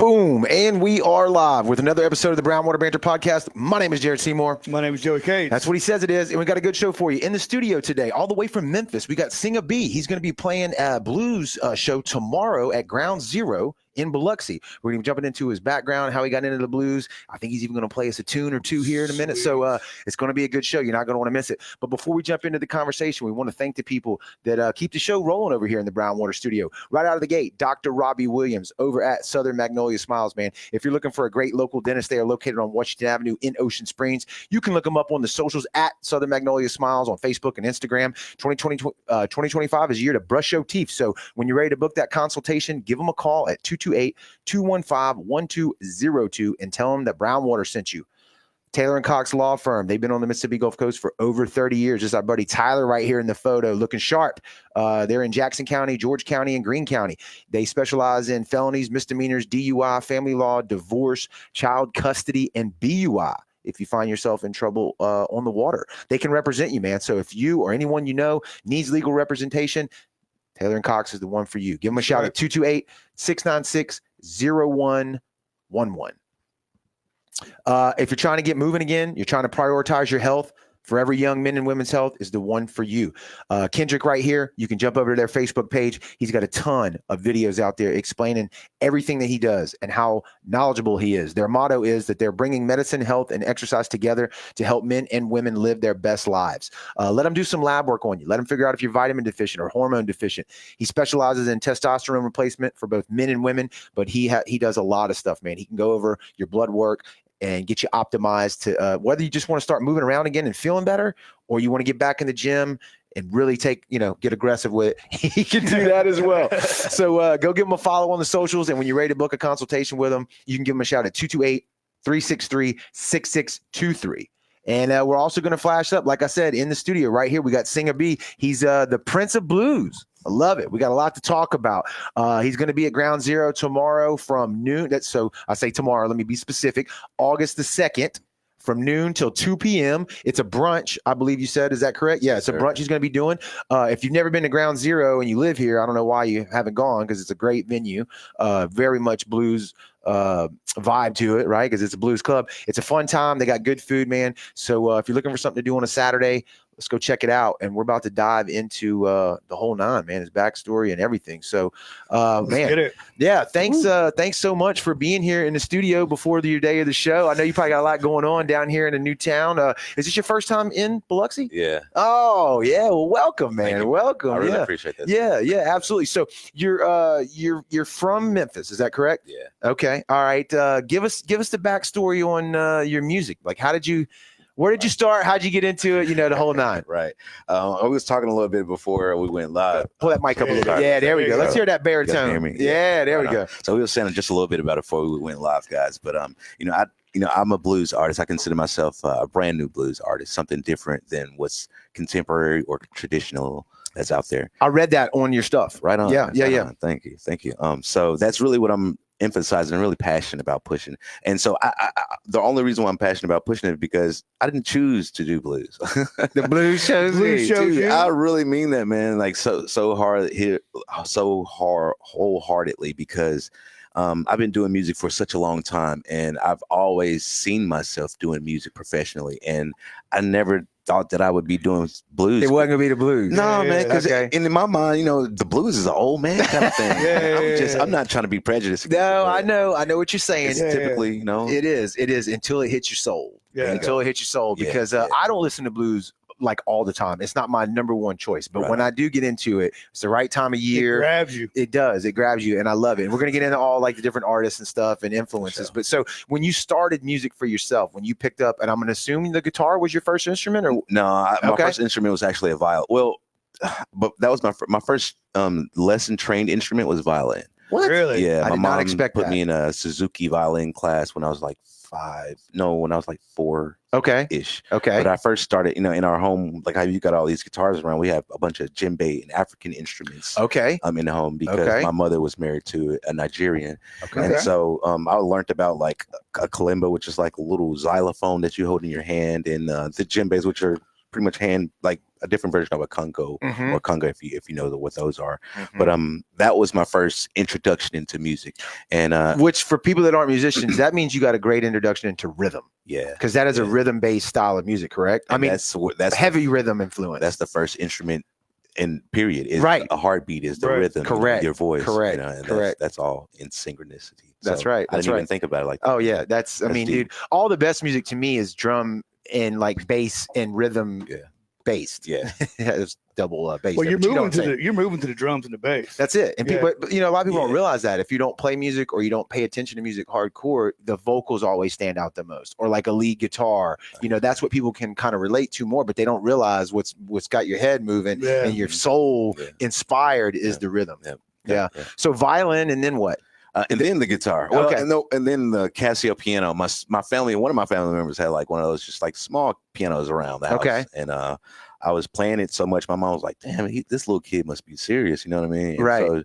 Boom. And we are live with another episode of the Brown Water Banter podcast. My name is Jared Seymour. My name is Joey Cage. That's what he says it is. And we got a good show for you. In the studio today, all the way from Memphis, we got Singa B. He's going to be playing a blues show tomorrow at Ground Zero in Biloxi. We're going to be jumping into his background, how he got into the blues. I think he's even going to play us a tune or two here in a minute. So it's going to be a good show. You're not going to want to miss it. But before we jump into the conversation, we want to thank the people that keep the show rolling over here in the Brown Water studio. Right out of the gate, Dr. Robbie Williams over at Southern Magnolia Smiles, man. If you're looking for a great local dentist, they are located on Washington Avenue in Ocean Springs. You can look them up on the socials at Southern Magnolia Smiles on Facebook and Instagram. 2025 is a year to brush your teeth. So when you're ready to book that consultation, give them a call at 228-215-1202 and tell them that Brown Water sent you. Taylor and Cox Law Firm. They've been on the Mississippi Gulf Coast for over 30 years. Just our buddy Tyler right here in the photo looking sharp. They're in Jackson County, George County, and Greene County. They specialize in felonies, misdemeanors, DUI, family law, divorce, child custody, and BUI. If you find yourself in trouble on the water, they can represent you, man. So if you or anyone you know needs legal representation, Taylor and Cox is the one for you. Give them a shout at 228-696-0111. If you're trying to get moving again, you're trying to prioritize your health, Forever Young Men and Women's Health is the one for you. Kendrick right here, you can jump over to their Facebook page. He's got a ton of videos out there explaining everything that he does and how knowledgeable he is. Their motto is that they're bringing medicine, health, and exercise together to help men and women live their best lives. Let him do some lab work on you. Let him figure out if you're vitamin deficient or hormone deficient. He specializes in testosterone replacement for both men and women, but he does a lot of stuff, man. He can go over your blood work and get you optimized to whether you just want to start moving around again and feeling better, or you want to get back in the gym and really get aggressive with it. He can do that as well. So go give him a follow on the socials. And when you're ready to book a consultation with him, you can give him a shout at 228-363-6623. And we're also going to flash up, like I said, in the studio right here. We got Singa B. He's the Prince of Blues. I love it. We got a lot to talk about. He's going to be at Ground Zero tomorrow from noon. So I say tomorrow. Let me be specific. August the 2nd from noon till 2 p.m. It's a brunch, I believe you said. Is that correct? Yeah, it's a brunch he's going to be doing. If you've never been to Ground Zero and you live here, I don't know why you haven't gone, because it's a great venue. Very much blues vibe to it, right? Because it's a blues club. It's a fun time. They got good food, man. So if you're looking for something to do on a Saturday, let's go check it out. And we're about to dive into the whole nine, man, his backstory and everything. So, man, yeah, thanks so much for being here in the studio before your day of the show. I know you probably got a lot going on down here in a new town. Is this your first time in Biloxi? Yeah. Oh, yeah. Well, welcome, man. Welcome. I really appreciate that. Yeah, absolutely. So you're from Memphis, is that correct? Yeah. Okay. All right. Give us the backstory on your music. Like, where did you start? How'd you get into it? The whole nine. Right. I was talking a little bit before we went live. Pull that mic up a little bit. Yeah, there we go. Let's hear that baritone. Hear me? Yeah, there we go. So we were saying just a little bit about it before we went live, guys. But I'm a blues artist. I consider myself a brand new blues artist, something different than what's contemporary or traditional that's out there. I read that on your stuff. Right on. Yeah. Thank you. So that's really what I'm emphasizing and really passionate about pushing. And so I the only reason why I'm passionate about pushing it is because I didn't choose to do blues. The blues shows you. I really mean that, man. Like so hard here, so hard wholeheartedly, because I've been doing music for such a long time, and I've always seen myself doing music professionally, and I never thought that I would be doing blues. It wasn't gonna be the blues. No, man, because in my mind, the blues is an old man kind of thing. I'm not trying to be prejudiced. No, I know what you're saying. It's typically, it is until it hits your soul. Yeah. Until it hits your soul, because I don't listen to blues like all the time. It's not my number one choice, but when I do get into it, it's the right time of year. It grabs you. It does. It grabs you, and I love it. And we're gonna get into all like the different artists and stuff and influences. Sure. But so when you started music for yourself, when you picked up, and I'm gonna assume the guitar was your first instrument, or no? My first instrument was actually a violin. Well, but that was my first lesson trained instrument was violin. What? Really? Yeah, I did not expect put that. me in a Suzuki violin class when I was like 5. No, when I was like 4. Ish. Okay. But I first started, in our home, like how you got all these guitars around, we have a bunch of djembe and African instruments. Okay. In the home, because my mother was married to a Nigerian. Okay. And so I learned about like a kalimba, which is like a little xylophone that you hold in your hand, and the djembes, which are pretty much hand like a different version of a conga Mhm. or conga if you know what those are. Mhm. But that was my first introduction into music, and which for people that aren't musicians, that means you got a great introduction into rhythm. yeah, Because that is a rhythm-based style of music, correct? and I mean, that's heavy rhythm influence. that's the first instrument. And period is right. A heartbeat is the Right. rhythm, Correct. your voice, Correct. you know, and Correct. That's all in synchronicity. That's So right. I didn't even think about it like that. Oh yeah, that's I mean, deep. dude, all the best music to me is drum and like bass and rhythm based. Yeah. It's double bass. Well, there, you're but you know moving what I'm saying. You're moving to the drums and the bass. That's it. And Yeah. people, but, you know, a lot of people don't Yeah. realize that if you don't play music or you don't pay attention to music hardcore, the vocals always stand out the most, or like a lead guitar. You know, that's what people can kind of relate to more, but they don't realize what's got your head moving Yeah. and your soul inspired is the rhythm. Yeah. So violin, and then what? And then the guitar. Well, and then the Casio piano. My family, one of my family members had like one of those just like small pianos around the house. Okay. And I was playing it so much, my mom was like, "Damn, this little kid must be serious." You know what I mean? And right.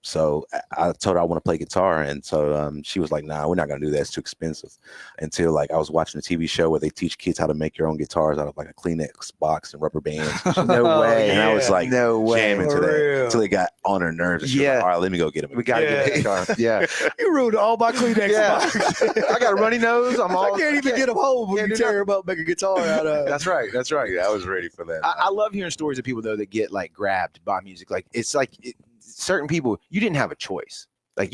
So I told her I want to play guitar, and so she was like, "Nah, we're not gonna do that. It's too expensive." Until like I was watching a TV show where they teach kids how to make your own guitars out of like a Kleenex box and rubber bands. No way. And I was like, no way. jamming to that until it got on her nerves. And she was like, all right, let me go get him. We gotta get a guitar. Yeah. You ruined all my Kleenex box. I got a runny nose. I can't even get them home when you tear them up, make a guitar out of. That's right. That's right. Yeah, I was ready for that. I love hearing stories of people though that get like grabbed by music. Like it's like certain people, you didn't have a choice. Like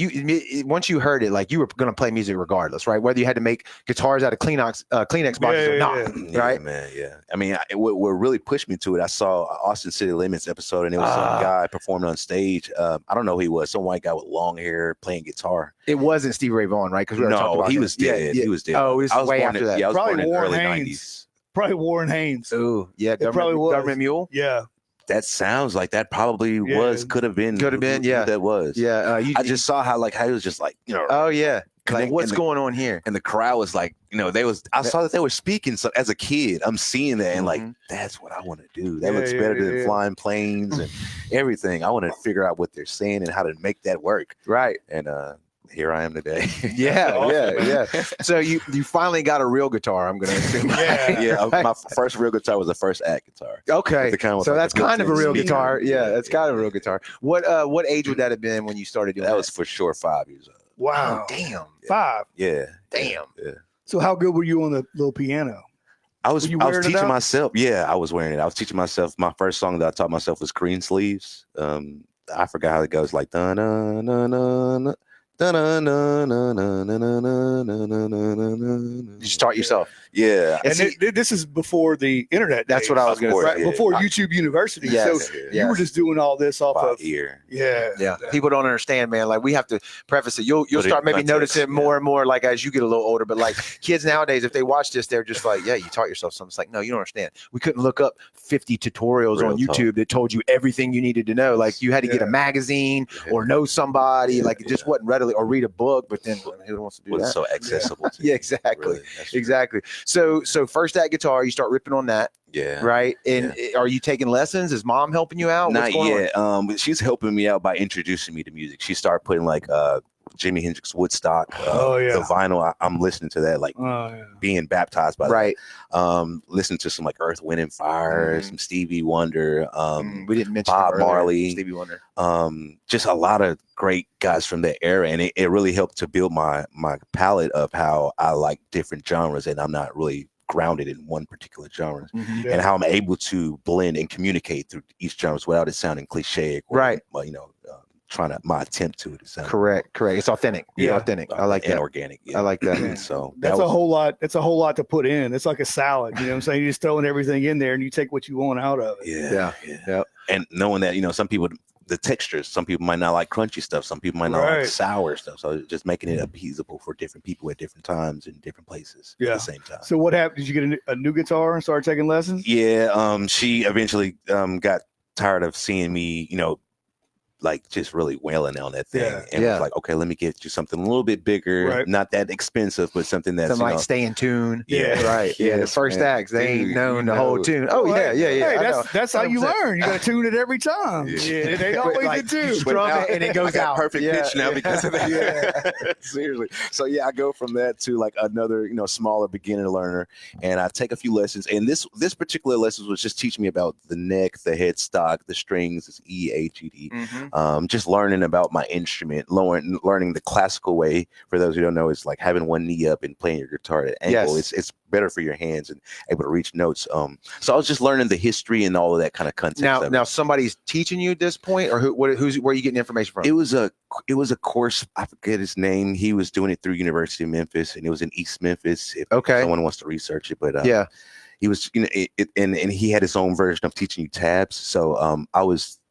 once you heard it, like you were going to play music regardless, right? Whether you had to make guitars out of Kleenex boxes or not, right? Yeah, man, yeah. I mean, what really pushed me to it, I saw Austin City Limits episode, and it was some guy performing on stage. I don't know who he was, some white guy with long hair playing guitar. It wasn't Stevie Ray Vaughan, right? Because he was dead. He was dead. Oh, it was way after that. Yeah, I was probably born in the early Haynes. 90s. Probably Warren Haynes. Oh, yeah. Government Mule. Yeah. That sounds like that probably could have been. Yeah. That was. Yeah. I just saw how he was just like, you know. Oh, yeah. Like, what's going on here? And the crowd was like, you know, I saw that they were speaking. So as a kid, I'm seeing that and like, that's what I want to do. That looks better than flying planes and everything. I want to figure out what they're saying and how to make that work. Right. And here I am today. Yeah. So you finally got a real guitar, I'm going to assume. Yeah. My first real guitar was a first act guitar. Okay. So that's kind of a real guitar. Yeah, that's kind of a real Yeah. guitar. What age would that have been when you started doing that? That was for sure 5 years old. Wow. Oh, damn. 5. Yeah. Damn. Yeah. So how good were you on the little piano? I was teaching myself. Yeah, I was wearing it. I was teaching myself. My first song that I taught myself was Green Sleeves. I forgot how it goes, like da na na na na. You start yourself. Yeah. And this is before the internet. That's what I was going to say. Before YouTube University. So you were just doing all this off of ear. Yeah. People don't understand, man. Like we have to preface it. You'll start maybe noticing more and more like as you get a little older. But like kids nowadays, if they watch this, they're just like, yeah, you taught yourself something. It's like, no, you don't understand. We couldn't look up 50 tutorials on YouTube that told you everything you needed to know. Like you had to get a magazine or know somebody. Like it just wasn't readily, or read a book. But then who wants to do that? Was so accessible. To yeah, exactly. Really, exactly. So first that guitar, you start ripping on that. Yeah. Right. And are you taking lessons? Is mom helping you out? Not yet. She's helping me out by introducing me to music. She started putting like Jimi Hendrix Woodstock. The vinyl. I'm listening to that, like being baptized by that. Listening to some like Earth, Wind and Fire, some Stevie Wonder. We didn't mention Bob Marley, Stevie Wonder. Just a lot of great guys from that era, and it really helped to build my palette of how I like different genres, and I'm not really grounded in one particular genre, and how I'm able to blend and communicate through each genre without it sounding cliche, or, you know, my attempt to it. Correct. It's authentic. Yeah, authentic. I like that. And organic. Yeah. I like that. And so that's a whole lot. It's a whole lot to put in. It's like a salad. You know what I'm saying? You're just throwing everything in there, and you take what you want out of it. Yeah. And knowing that, you know, some people, the textures, some people might not like crunchy stuff, some people might not like sour stuff. So just making it appeasable for different people at different times in different places at the same time. So what happened? Did you get a new guitar and start taking lessons? Yeah. She eventually got tired of seeing me, you know, like just really wailing on that thing, Yeah. and was like, okay, let me get you something a little bit bigger, Right. not that expensive, but something that's Something like Stay in Tune. Yeah. Right. Yeah. The Yes, first man. acts, they ain't Dude, known you the whole know. tune. Oh, yeah. Hey, I know. that's how you 100%. learn. You got to tune it every time. Yeah. Yeah, it ain't always like, the tune. strum it and it goes I got out. perfect Yeah, pitch now yeah. because of that. Yeah. Seriously. So yeah, I go from that to like another, smaller beginner learner, and I take a few lessons. And this particular lesson was just teaching me about the neck, the headstock, the strings, it's E, A, G, D. Just learning about my instrument, learning the classical way. For those who don't know, it's like having one knee up and playing your guitar at angle. Yes. It's better for your hands and able to reach notes. So I was just learning the history and all of that kind of context. Now somebody's teaching you at this point, or where are you getting information from? It was a course. I forget his name. He was doing it through University of Memphis, and it was in East Memphis. If someone wants to research it, but yeah. He was, and he had his own version of teaching you tabs. So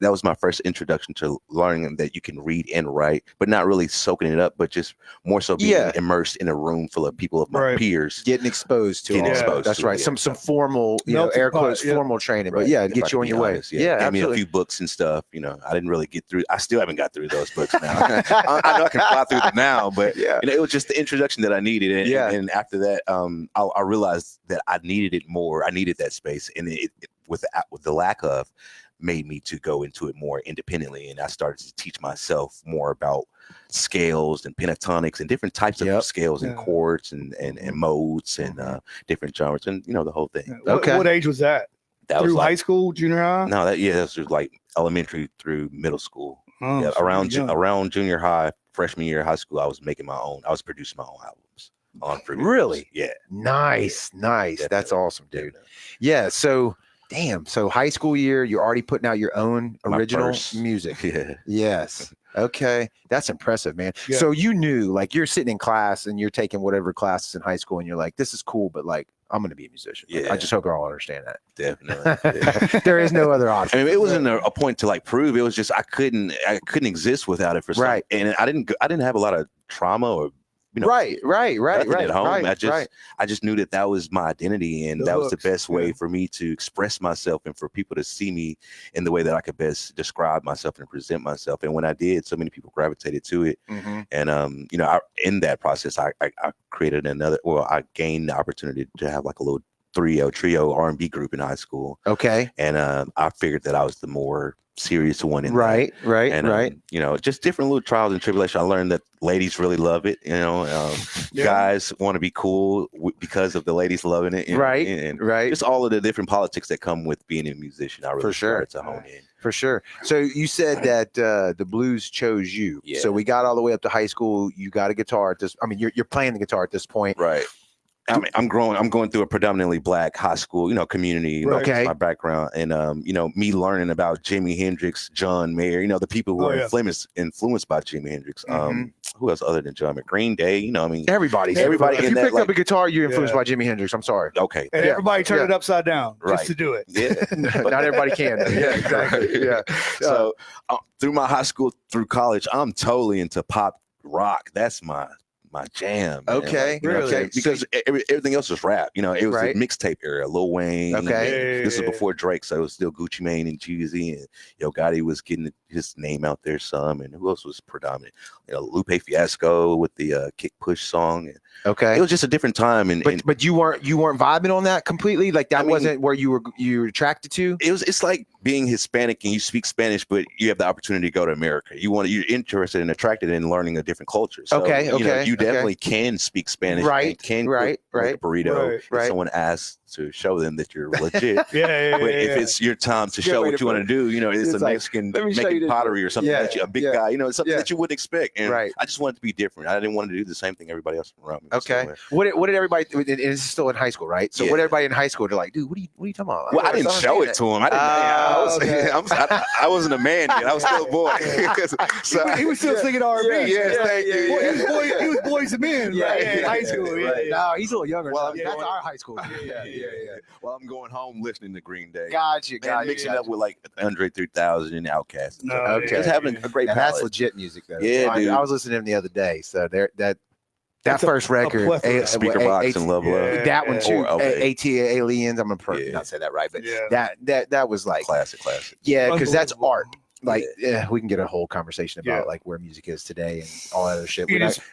that was my first introduction to learning that you can read and write, but not really soaking it up, but just more so being immersed in a room full of people of my peers, getting exposed to it. That's right. Some formal, air quotes, formal training, but get you on your way. Gave me absolutely. a few books and stuff. I didn't really get through. I still haven't got through those books now. I know I can fly through them now, but it was just the introduction that I needed. And after that, I realized that I needed it more. I needed that space, and it with the lack of made me to go into it more independently, and I started to teach myself more about scales and pentatonics and different types of scales and chords and modes and different genres and the whole thing. What age was that? That through was like, high school, junior high? No, that was like elementary through middle school. Oh, so around junior high, freshman year of high school, I was making my own. I was producing my own albums. Really? Yeah. Nice. Definitely. That's awesome, dude. Definitely. Yeah. So, damn. So high school year, you're already putting out your own original music. Yeah. Yes. Okay. That's impressive, man. Yeah. So you knew, like, you're sitting in class and you're taking whatever classes in high school, and you're like, this is cool, but like, I'm going to be a musician. Yeah. I just hope y'all understand that. Definitely. Yeah. There is no other option. I mean, it wasn't a point to like prove. It was just I couldn't exist without it for some. Right. And I didn't have a lot of trauma or right at home. Right. I just knew that was my identity, and that was the best way for me to express myself and for people to see me in the way that I could best describe myself and present myself. And when I did, so many people gravitated to it. And in that process, I created I gained the opportunity to have like a little trio R&B group in high school. Okay. And I figured that I was the more serious one in right. Just different little trials and tribulations. I learned that ladies really love it. Guys want to be cool because of the ladies loving it. And just all of the different politics that come with being a musician. I really started to hone in. For sure. So you said that the blues chose you. Yeah. So we got all the way up to high school. You got a guitar at this. I mean, you're playing the guitar at this point. Right. I mean, I'm going through a predominantly black high school, community. Okay. My background, and me learning about Jimi Hendrix, John Mayer, the people who are influenced by Jimi Hendrix. Who else other than John Mayer? Green Day. Everybody. If you picked up a guitar, you're influenced by Jimi Hendrix. I'm sorry. Okay. And everybody turned it upside down just to do it. Yeah. Not everybody can. Yeah, exactly. Yeah. So through my high school, through college, I'm totally into pop rock. That's my jam. Okay. Really? Because everything else was rap. It was the mixtape era. Lil Wayne. Okay. This is before Drake, so it was still Gucci Mane and Jeezy, and Gotti was getting his name out there some. And who else was predominant? Lupe Fiasco with the Kick Push song. And okay. It was just a different time. But you weren't vibing on that completely. Like that wasn't where you were attracted to. It's like being Hispanic and you speak Spanish, but you have the opportunity to go to America. You're interested and attracted in learning a different culture. So, you definitely can speak Spanish. Right. And can Right. cook a burrito. If someone asks to show them that you're legit. But if it's your time to show what you want to do, it's a Mexican making pottery or something that a big guy, something that you wouldn't expect. And I just wanted to be different. I didn't want to do the same thing everybody else around me. Okay. What did everybody? And this is still in high school, right? So what everybody in high school? They're like, dude, what are you talking about? Well, I didn't show it to him. I wasn't a man yet. I was still a boy. So he was still singing R&B. He was Boys and Men. In high school. No, he's a little younger. Well, that's our high school. Yeah. Well, I'm going home listening to Green Day. Gotcha. Mixing up with like Andre 3000 and Outkast. Okay. Just having a great palette. That's legit music, though. Yeah, dude. I was listening to him the other day. So that first record, Speaker Box and Love Love. That one too. Or AT Aliens. I'm gonna not say that right, but that was like classic. Yeah, because that's art. like we can get a whole conversation about like where music is today and all that other shit. It's just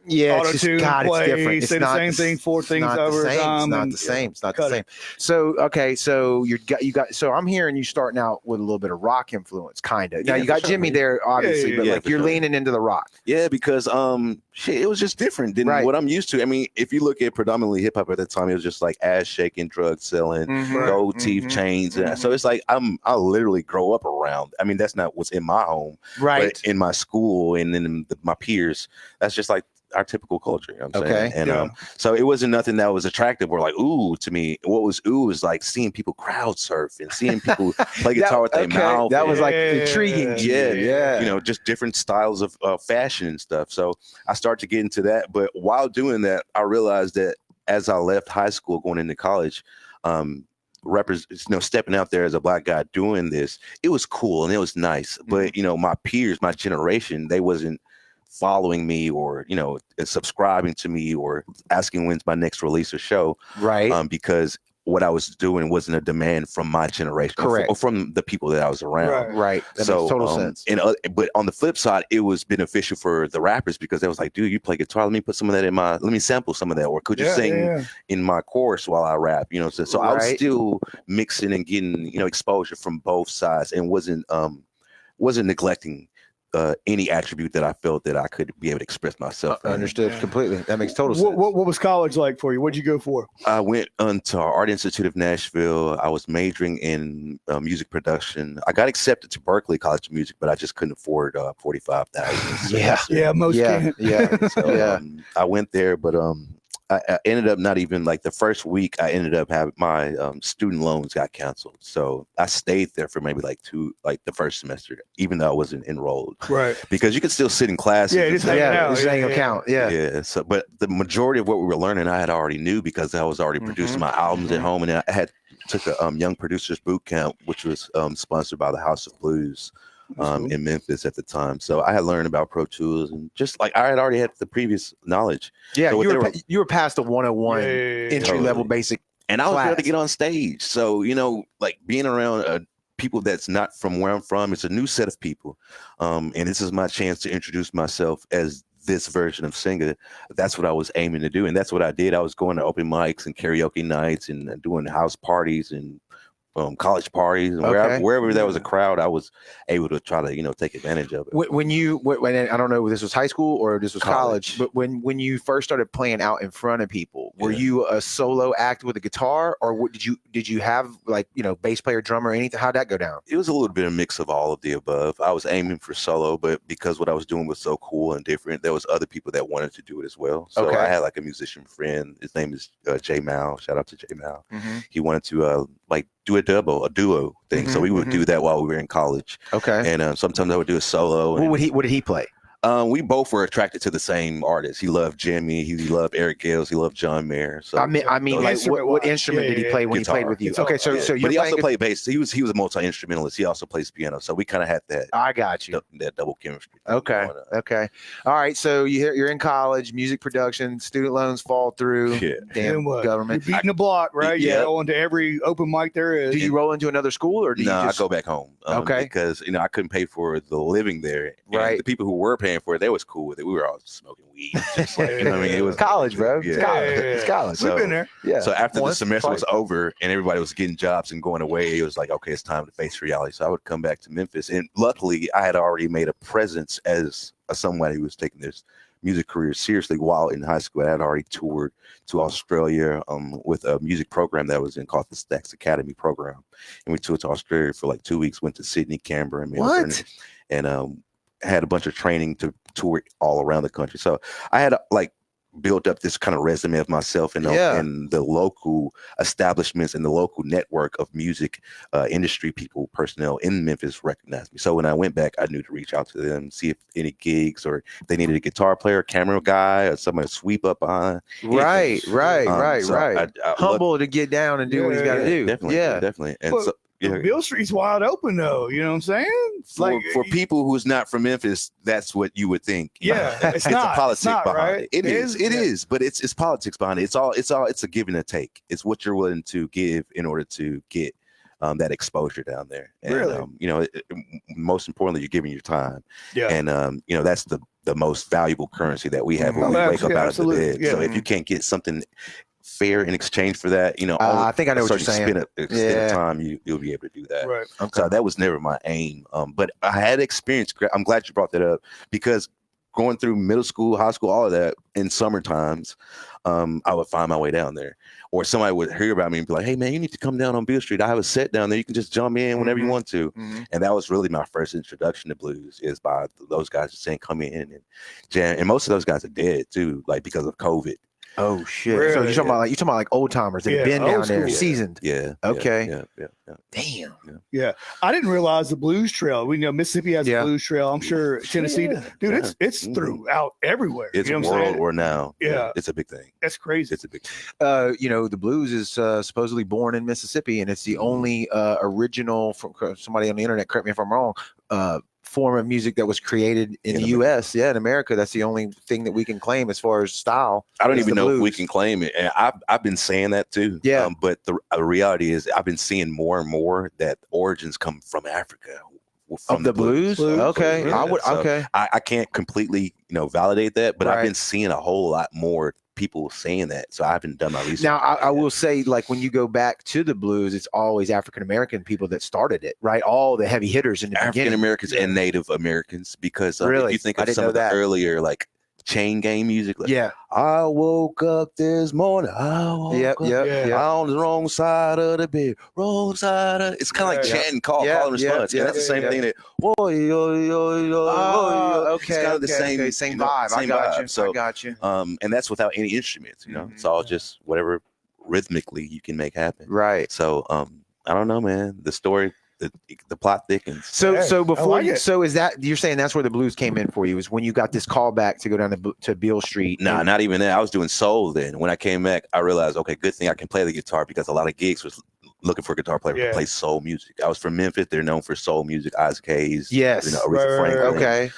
it's different. It's say not the same thing, four things over time. It's not the same. It's not the same. So so you got. So I'm hearing you starting out with a little bit of rock influence, kind of. Now you got Jimmy there, obviously, but like you're leaning into the rock. Yeah, because it was just different than what I'm used to. I mean, if you look at predominantly hip hop at the time, it was just like ass shaking, drug selling, gold teeth chains. And so it's like I literally grow up around. I mean, that's not what's in my home, but in my school and then my peers. That's just like our typical culture, you know what I'm saying? And so it wasn't nothing that was attractive or like ooh to me. What was ooh is like seeing people crowd surf and seeing people play guitar with their mouth. That was like intriguing. Yeah. You know, just different styles of fashion and stuff. So I started to get into that. But while doing that, I realized that as I left high school going into college, stepping out there as a black guy doing this, it was cool and it was nice. But you know, my peers, my generation, they wasn't following me or subscribing to me or asking when's my next release or show, because what I was doing wasn't a demand from my generation, or from the people that I was around. Right. That makes total sense. But on the flip side, it was beneficial for the rappers because they was like, dude, you play guitar, let me put some of that let me sample some of that, or could you sing in my chorus while I rap? You know, so I was still mixing and getting exposure from both sides, and wasn't neglecting any attribute that I felt that I could be able to express myself. Understood completely. That makes total sense. What was college like for you? What'd you go for? I went to Art Institute of Nashville. I was majoring in music production. I got accepted to Berklee College of Music, but I just couldn't afford $45,000. Most can't. I went there, but I ended up not even like the first week. I ended up having my student loans got canceled, so I stayed there for maybe the first semester, even though I wasn't enrolled. Right. Because you could still sit in class. Just hang out. Just hang account. Yeah. So, but the majority of what we were learning, I had already knew because I was already producing my albums at home, and I took a young producers boot camp, which was sponsored by the House of Blues. In Memphis at the time, so I had learned about Pro Tools and just like I had already had the previous knowledge. Yeah, so you were past the 101 entry level basic, and I was able to get on stage. So like being around people that's not from where I'm from, it's a new set of people, and this is my chance to introduce myself as this version of Singa. That's what I was aiming to do, and that's what I did. I was going to open mics and karaoke nights and doing house parties and college parties, and wherever there was a crowd, I was able to try to take advantage of it. When I don't know if this was high school or this was college, but when you first started playing out in front of people, were you a solo act with a guitar, or did you have bass player, drummer, anything? How'd that go down? It was a little bit of a mix of all of the above. I was aiming for solo, but because what I was doing was so cool and different, there was other people that wanted to do it as well. So I had like a musician friend. His name is J Mal. Shout out to J Mal. He wanted to do a duo thing. So we would do that while we were in college. And sometimes I would do a solo. What did he play? We both were attracted to the same artists. He loved Jimmy. He loved Eric Gales. He loved John Mayer. So I mean, like what instrument did he play when guitar, he played with you? Guitar, Okay, so but he also played bass. He was a multi-instrumentalist. He also plays piano. So we kind of had that. I got you. That double chemistry. Okay. All right. So you're in college, music production, student loans fall through. Yeah. Damn government. You're beating the block, right? You go into every open mic there is. Do you roll into another school, or do you I go back home? Because I couldn't pay for the living there. And the people who were paying for it, they was cool with it. We were all smoking weed. Just like, it was college, bro. Yeah. It's college. We've been there. Yeah. So after the semester was over and everybody was getting jobs and going away, it was like, okay, it's time to face reality. So I would come back to Memphis, and luckily I had already made a presence as somebody who was taking this music career seriously while in high school. I had already toured to Australia with a music program that was called the Stax Academy program, and we toured to Australia for like 2 weeks. Went to Sydney, Canberra, and Melbourne, and had a bunch of training to tour all around the country. So I had built up this kind of resume of myself and the local establishments and the local network of music industry people, personnel in Memphis recognized me. So when I went back, I knew to reach out to them, see if any gigs or if they needed a guitar player, camera guy, or somebody to sweep up behind. Right. Humble to get down and do what he's got to do. Definitely. And Beale Street's wide open though, you know what I'm saying? For people who's not from Memphis, that's what you would think. It's a politics behind right? it. It is, but it's politics behind it. It's a give and a take. It's what you're willing to give in order to get that exposure down there. And, Really? most importantly, you're giving your time. Yeah. And, that's the most valuable currency that we have when Oh, we wake up out of the absolutely. bed. Yeah. So if you can't get something fair in exchange for that, I think I know what you're certain saying. extent of time, you'll be able to do that. Right. Okay. So that was never my aim. But I had experience. I'm glad you brought that up, because going through middle school, high school, all of that in summer times, I would find my way down there, or somebody would hear about me and be like, "Hey man, you need to come down on Beale Street. I have a set down there. You can just jump in whenever you want to." And that was really my first introduction to blues, is by those guys just saying, "Come in and jam." And most of those guys are dead too, like because of COVID. Oh shit! Really? So you're talking about like old timers that have been old down there, school. seasoned. Yeah. Okay. Yeah. Damn. Yeah, I didn't realize the Blues Trail. We know Mississippi has a Blues Trail. I'm sure Tennessee, dude. It's throughout everywhere. It's you know what I'm world saying? or now. Yeah. It's a big thing. That's crazy. It's a big thing. The blues is supposedly born in Mississippi, and it's the only original. From somebody on the internet, correct me if I'm wrong. Form of music that was created in the U.S. Yeah, in America, that's the only thing that we can claim as far as style. I don't even know if we can claim it, and I've been saying that too. Yeah. But the reality is, I've been seeing more and more that origins come from Africa. From Of the blues? Okay. Yeah. Okay. I can't completely validate that, but Right. I've been seeing a whole lot more people saying that, so I haven't done my research. Now, I will say, like, when you go back to the blues, it's always African American people that started it, right? All the heavy hitters in the African beginning. Americans and Native Americans, because Really? if you think I of didn't some know of the that. earlier like chain gang music, like, Yeah. I woke up this morning, Yep. on the wrong side of the bed, wrong side of. It's kind of like Yeah. chanting, call and response. And that's the same thing that. Okay. It's kind of the same, same vibe. Same I got vibe. you. So, I got you. and that's without any instruments. It's all just whatever rhythmically you can make happen. Right. So, I don't know, man. The story. The plot thickens. So before like it. so is that you're saying that's where the blues came in for you, is when you got this call back to go down to Beale Street? Nah, not even that. I was doing soul then. When I came back, I realized, okay, good thing I can play the guitar, because a lot of gigs was looking for a guitar player to play soul music. I was from Memphis. They're known for soul music. Isaac Hayes. Yes. Aretha Franklin. Okay.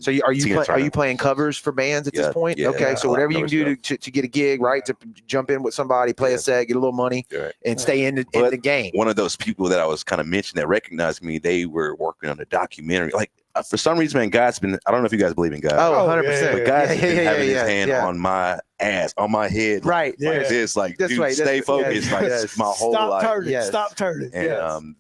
So are you playing covers for bands at this point? Yeah, okay. So whatever you can do stuff. to get a gig, right? To jump in with somebody, play a set, get a little money, and stay in the game. One of those people that I was kind of mentioning that recognized me, they were working on a documentary. Like, for some reason, man, God's been, I don't know if you guys believe in God. Oh, 100%. But God's been having his hand on my ass, on my head. Right. Like this, like, This dude, way, stay focused. Like, my whole life. Stop turning. And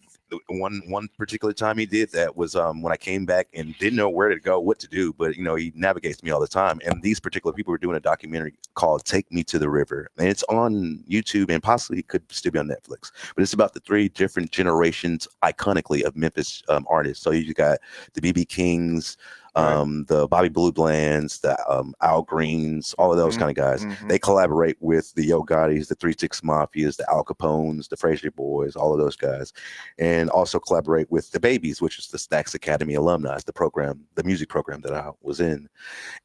one particular time he did that was when I came back and didn't know where to go, what to do, but he navigates me all the time. And these particular people were doing a documentary called "Take Me to the River," and it's on YouTube and possibly could still be on Netflix. But it's about the three different generations, iconically, of Memphis artists. So you got the BB Kings, the Bobby Blue Blands, the Al Greens, all of those kind of guys. They collaborate with the Yo Gottis, the 3-6 Mafias, the Al Capones, the Frazier Boys, all of those guys, and also collaborate with the Babies, which is the Stax Academy alumni, the music program that I was in.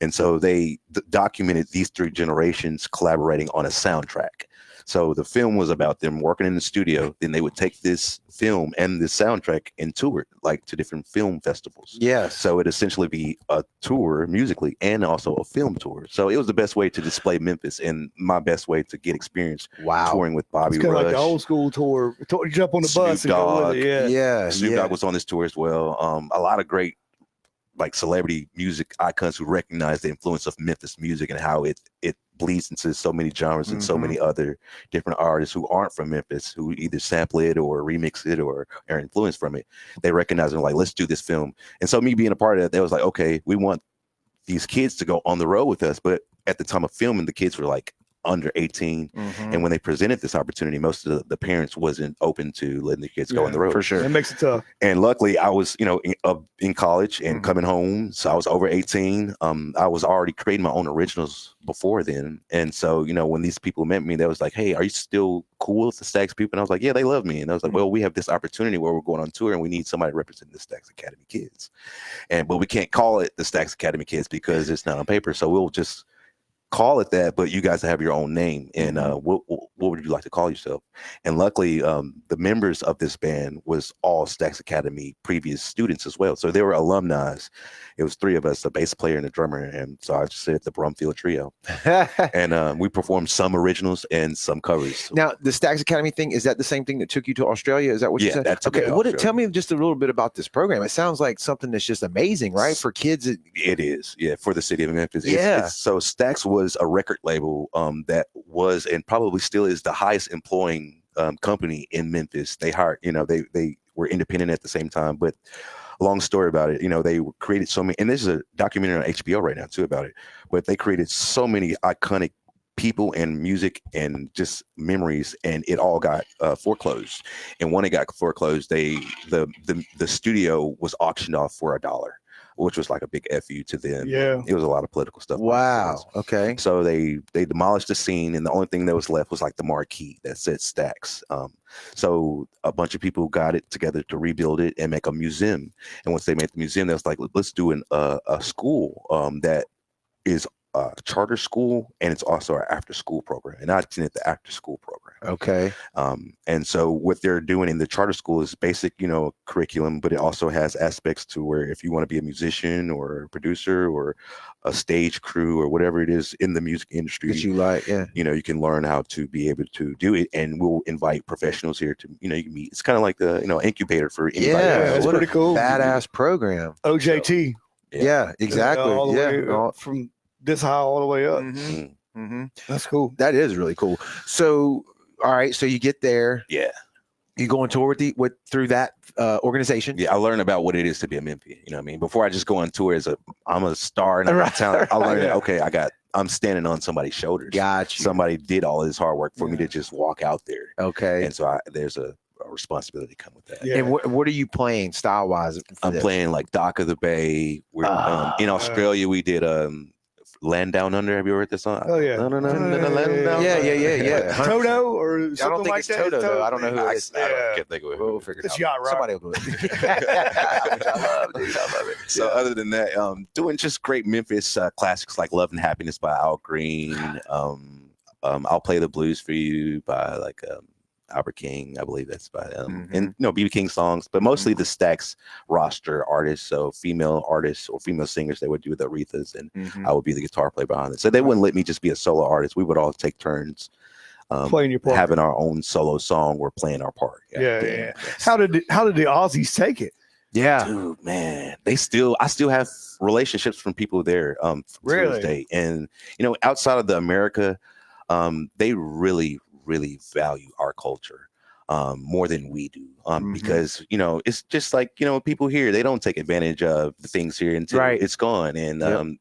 And so they documented these three generations collaborating on a soundtrack. So the film was about them working in the studio. Then they would take this film and this soundtrack and tour it, like, to different film festivals. Yeah. So it essentially be a tour musically and also a film tour. So it was the best way to display Memphis and my best way to get experience touring with Bobby It's kind Rush. of like the old school tour. You jump on the Snoop bus and go with it. Yeah. Snoop Dogg was on this tour as well. A lot of great, like, celebrity music icons who recognize the influence of Memphis music and how it bleeds into so many genres and so many other different artists who aren't from Memphis, who either sample it or remix it or are influenced from it. They recognize it, like, let's do this film. And so me being a part of that, they was like, okay, we want these kids to go on the road with us. But at the time of filming, the kids were like under 18. And when they presented this opportunity, most of the parents wasn't open to letting the kids go on the road. For sure. It makes it tough. And luckily I was, in college and coming home. So I was over 18. I was already creating my own originals before then. And so, when these people met me, they was like, hey, are you still cool with the Stax people? And I was like, yeah, they love me. And I was like, well, we have this opportunity where we're going on tour and we need somebody to represent the Stax Academy kids. But we can't call it the Stax Academy kids because it's not on paper. So we'll just call it that, but you guys have your own name. And what would you like to call yourself? And luckily, the members of this band was all Stax Academy previous students as well. So they were alumni. It was 3 of us, a bass player and a drummer. And so I just said the Brumfield Trio. And we performed some originals and some covers. Now, the Stax Academy thing, is that the same thing that took you to Australia? Is that what you said? That's okay. Tell me just a little bit about this program. It sounds like something that's just amazing, right? For kids. It is. Yeah. For the city of Memphis. So Stax was a record label that was and probably still is the highest employing company in Memphis. They hired, they were independent at the same time, but long story about it, they created so many, and this is a documentary on HBO right now too about it, but they created so many iconic people and music and just memories, and it all got foreclosed. And when it got foreclosed, the studio was auctioned off for $1, which was like a big FU to them. Yeah. It was a lot of political stuff. Wow. Okay. So they demolished the scene, and the only thing that was left was like the marquee that said Stax. So a bunch of people got it together to rebuild it and make a museum. And once they made the museum, they was like, let's do a school that is a charter school, and it's also an after school program, and I attended the after school program. Okay. And so what they're doing in the charter school is basic, curriculum, but it also has aspects to where if you want to be a musician or a producer or a stage crew or whatever it is in the music industry that you like, you can learn how to be able to do it, and we'll invite professionals here to, you can meet. It's kind of like the, incubator for anybody. Yeah, that's pretty cool. Badass program. OJT. So, yeah, exactly. All the way from this high all the way up. Mm-hmm. Mm-hmm. That's cool. That is really cool. So, all right. So you get there. Yeah. You go on tour through that organization. Yeah, I learned about what it is to be a Memphis. You know what I mean? Before I just go on tour I'm a star and I'm a talent. I learned that, okay, I'm standing on somebody's shoulders. Gotcha. Somebody did all this hard work for me to just walk out there. Okay. And so there's a responsibility come with that. Yeah. And what are you playing style wise? I'm playing like Dock of the Bay. We're in Australia. We did Land Down Under. Have you heard this song? Oh yeah. Yeah. Toto or something I don't think like it's that. Toto though. I don't know who it is. I can't think of it. We'll figure it It's out. Yacht Rock. Somebody will do it. Which I love, dude. I love it. So other than that, doing just great Memphis classics like Love and Happiness by Al Green. I'll Play the Blues for You by like Albert King, I believe that's by and BB King songs, but mostly the Stax roster artists, so female artists or female singers. They would do the Arethas, and I would be the guitar player behind it. So they wouldn't let me just be a solo artist. We would all take turns playing your part, having our own solo song or playing our part. Yeah. How did the Aussies take it? Yeah, dude, man, I still have relationships from people there to this day, and outside of the America, they really value our culture more than we do, because it's just like people here, they don't take advantage of the things here until it's gone, and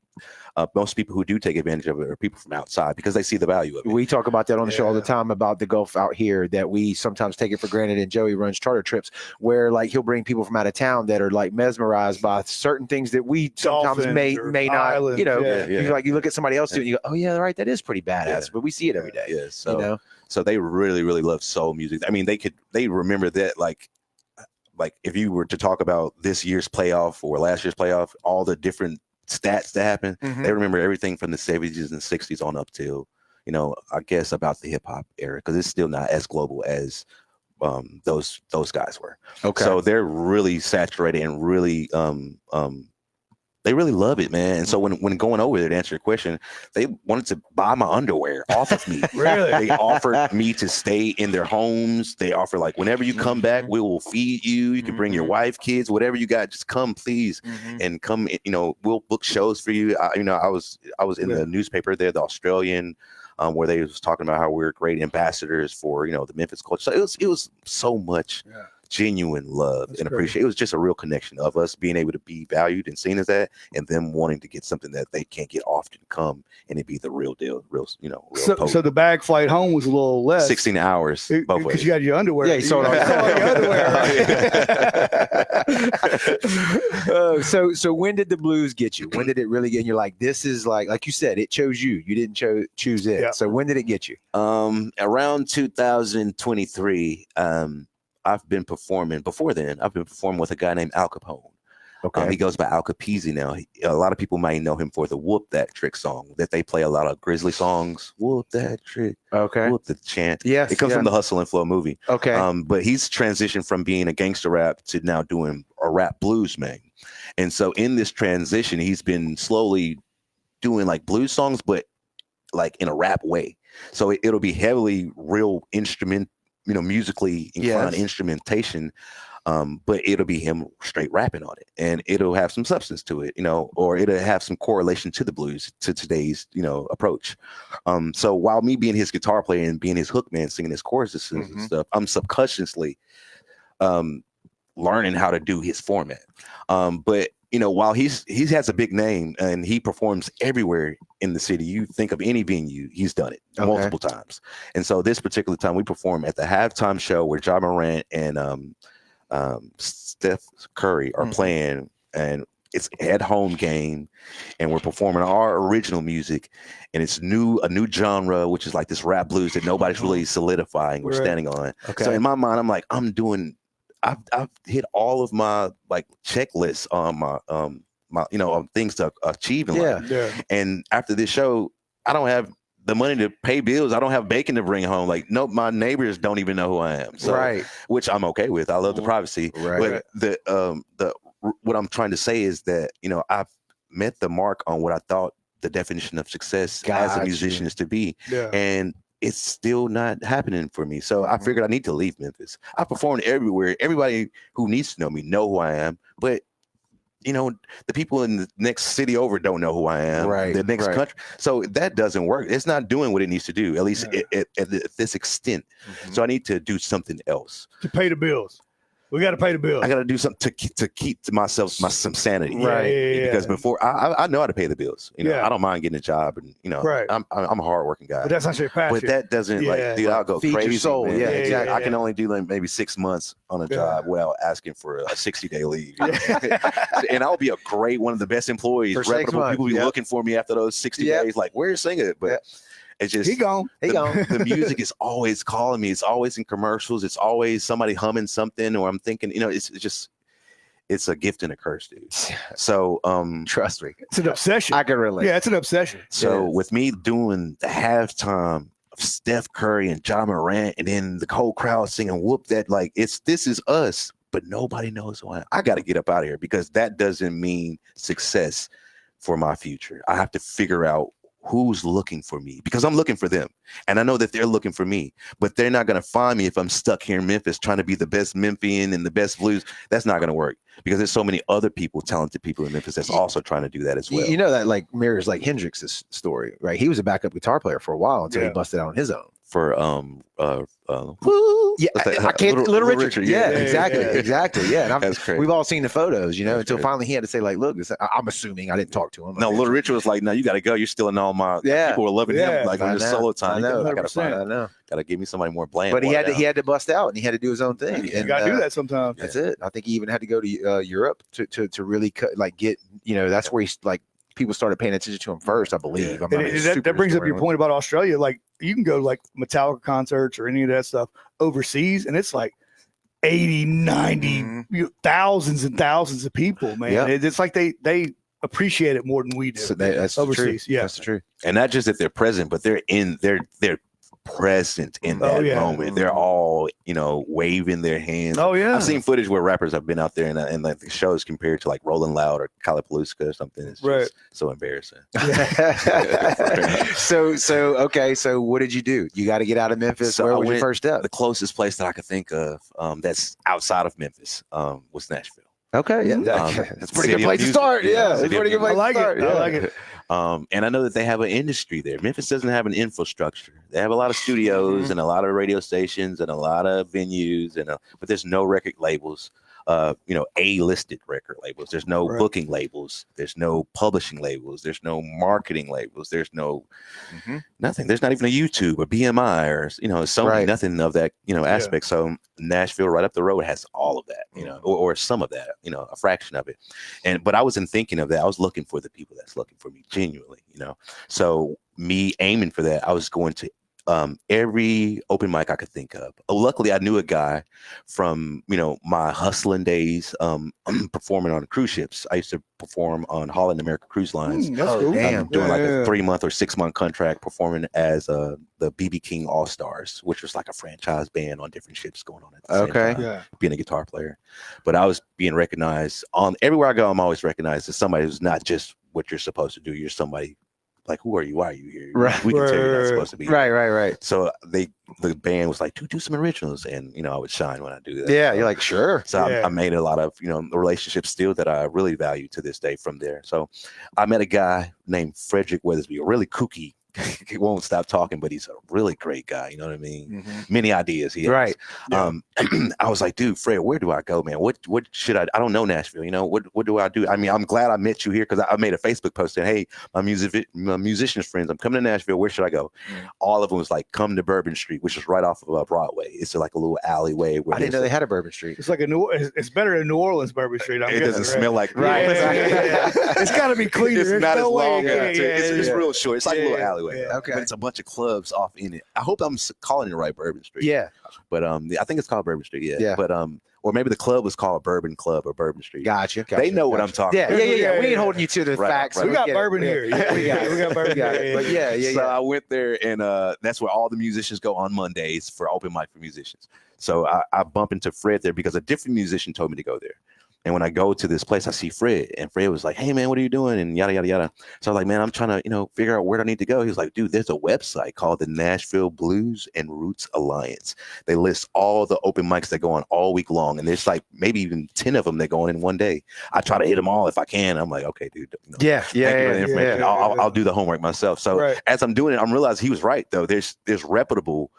most people who do take advantage of it are people from outside because they see the value of it. We talk about that on the show all the time about the Gulf out here, that we sometimes take it for granted. And Joey runs charter trips where like he'll bring people from out of town that are like mesmerized by certain things that we sometimes may not, islands, you look at somebody else doing it and you go, oh yeah, right, that is pretty badass, but we see it every day. Yeah, so they really love soul music. I mean, they remember that like if you were to talk about this year's playoff or last year's playoff, all the different stats that happen, they remember everything from the 70s and 60s on up till I guess about the hip hop era, because it's still not as global as those guys were. Okay, so they're really saturated and really they really love it, man. And so when going over there to answer your question, they wanted to buy my underwear off of me. Really? They offered me to stay in their homes. They offer like, whenever you come back, we will feed you. You can bring your wife, kids, whatever you got. Just come, please, and come. We'll book shows for you. I was in the newspaper there, the Australian, where they was talking about how we're great ambassadors for the Memphis culture. So it was so much. Yeah. Genuine love and appreciation. It was just a real connection of us being able to be valued and seen as that, and them wanting to get something that they can't get often, come and it be the real deal, real. So the bag flight home was a little less. 16 hours both ways. Because you had your underwear. Yeah, you sold all your underwear. So when did the blues get you? When did it really get? And you're like, this is like you said, it chose you. You didn't choose it. Yeah. So when did it get you? Around 2023. I've been performing before then. I've been performing with a guy named Al Capone. Okay. He goes by Al Capizzi now. A lot of people might know him for the "Whoop That Trick" song that they play a lot of Grizzly songs. Whoop that trick. Okay. Whoop the chant. Yes. It comes from the Hustle and Flow movie. Okay. But he's transitioned from being a gangster rap to now doing a rap blues man. And so in this transition, he's been slowly doing like blues songs, but like in a rap way. So it'll be heavily real instrument, musically inclined instrumentation. But it'll be him straight rapping on it, and it'll have some substance to it, or it'll have some correlation to the blues, to today's, approach. So while me being his guitar player and being his hook man, singing his choruses and stuff, I'm subconsciously learning how to do his format. But while he has a big name and he performs everywhere in the city, you think of any venue, he's done it multiple times. And so this particular time we perform at the halftime show where Ja Morant and Steph Curry are playing, and it's at home game, and we're performing our original music, and it's a new genre, which is like this rap blues that nobody's really solidifying or standing on. Okay. So in my mind, I'm like, I've hit all of my like checklists on my things to achieve in life. Yeah. And after this show, I don't have the money to pay bills. I don't have bacon to bring home. Like, no, my neighbors don't even know who I am. So, which I'm okay with. I love the privacy. Right. But what I'm trying to say is that, I've met the mark on what I thought the definition of success as a musician is to be. Yeah. And it's still not happening for me. So I figured I need to leave Memphis. I performed everywhere. Everybody who needs to know me know who I am. But the people in the next city over don't know who I am. Right. The next country. So that doesn't work. It's not doing what it needs to do, at least at this extent. So I need to do something else. To pay the bills. We got to pay the bills. I got to do something to keep to myself some sanity. Right. Because before I know how to pay the bills. I don't mind getting a job, and I'm a hardworking guy. But that's not your passion. But that doesn't dude, I'll go feed crazy. Your soul. Man. Yeah, exactly. I can only do like maybe 6 months on a job without asking for a 60-day leave. And I'll be a great one of the best employees. Reputable people be looking for me after those 60 days. Like, where's Singa? But it's just he gone. The music is always calling me. It's always in commercials. It's always somebody humming something, or I'm thinking, it's a gift and a curse, dude. So trust me, it's an obsession. I can relate. Yeah, it's an obsession. So with me doing the halftime of Steph Curry and Ja Morant, and then the whole crowd singing "Whoop That," like this is us, but nobody knows who I am. I got to get up out of here, because that doesn't mean success for my future. I have to figure out who's looking for me, because I'm looking for them, and I know that they're looking for me, but they're not going to find me if I'm stuck here in Memphis trying to be the best Memphian and the best blues. That's not going to work, because there's so many other talented people in Memphis that's also trying to do that as well. That like mirrors like Hendrix's story, right? He was a backup guitar player for a while until he busted out on his own. For I can't. Little Richard. Yeah, exactly. Yeah, and that's crazy. We've all seen the photos, until finally he had to say, like, look, I'm assuming I didn't talk to him. No, Little Richard was like, no, you got to go. You're stealing all my people were loving him like on his solo time. I got to find out. Got to give me somebody more bland. But he had to bust out, and he had to do his own thing. You got to do that sometimes. That's it. I think he even had to go to Europe to really get. That's where he's like. People started paying attention to him first, I believe. That brings up your point about Australia. Like, you can go to like Metallica concerts or any of that stuff overseas, and it's like 80, 90, thousands and thousands of people, man. Yep. It's like they appreciate it more than we do. So that's overseas. Yeah, that's true. And not just that they're present, but they're present in that moment. They're all, waving their hands. Oh yeah. I've seen footage where rappers have been out there and like the shows compared to like Rolling Loud or Kalapalooza or something. It's just so embarrassing. So what did you do? You got to get out of Memphis. So where was your first step? The closest place that I could think of that's outside of Memphis was Nashville. Okay, yeah, that's a pretty good place to start. Yeah, it's a pretty good place to start. I like it. And I know that they have an industry there. Memphis doesn't have an infrastructure. They have a lot of studios and a lot of radio stations and a lot of venues, but there's no record labels. A-listed record labels. There's no booking labels. There's no publishing labels. There's no marketing labels. There's no nothing. There's not even a YouTube or BMI or Sony. Nothing of that aspect. So Nashville, right up the road, has all of that. Or some of that. A fraction of it. But I wasn't thinking of that. I was looking for the people that's looking for me genuinely. So me aiming for that, I was going to every open mic I could think of. Luckily, I knew a guy from, my hustling days, performing on cruise ships. I used to perform on Holland America Cruise Lines. That's cool. Damn. Doing like a 3-month or 6-month contract performing as the BB King All Stars, which was like a franchise band on different ships going on at the same time, being a guitar player. But I was being recognized on everywhere I go. I'm always recognized as somebody who's not just what you're supposed to do. You're somebody like, who are you? Why are you here? Right. We can tell you're not supposed to be here. Right. So the band was like, do some originals. And, I would shine when I do that. Yeah, so, you're like, sure. So I made a lot of, relationships still that I really value to this day from there. So I met a guy named Frederick Weathersby, a really kooky. He won't stop talking, but he's a really great guy. You know what I mean? Mm-hmm. Many ideas he has. Right. Yeah. I was like, dude, Fred, where do I go, man? What should I don't know Nashville. What do I do? I mean, I'm glad I met you here because I made a Facebook post saying, hey, my musicians friends, I'm coming to Nashville. Where should I go? All of them was like, come to Bourbon Street, which is right off of Broadway. It's like a little alleyway. Where I didn't know they had a Bourbon Street. It's like it's better than New Orleans Bourbon Street. It doesn't smell like right. It's got to be cleaner. It's not as long. It's Yeah. real short. It's like a little alleyway. Yeah. Okay. But it's a bunch of clubs off in it. I hope I'm calling it right, Bourbon Street. Yeah. But I think it's called Bourbon Street. Yeah. But or maybe the club was called Bourbon Club or Bourbon Street. Gotcha. They know what I'm talking about. Yeah. We ain't holding you to the facts. Right. We got bourbon here. We got bourbon here. But yeah. So I went there, and that's where all the musicians go on Mondays for open mic for musicians. So I bump into Fred there because a different musician told me to go there. And when I go to this place, I see Fred, and Fred was like, hey, man, what are you doing? And yada, yada, yada. So I was like, man, I'm trying to, figure out where I need to go. He was like, dude, there's a website called the Nashville Blues and Roots Alliance. They list all the open mics that go on all week long. And there's like maybe even 10 of them that go on in one day. I try to hit them all if I can. I'm like, okay, dude. I'll do the homework myself. So as I'm doing it, I'm realizing he was right, though. There's reputable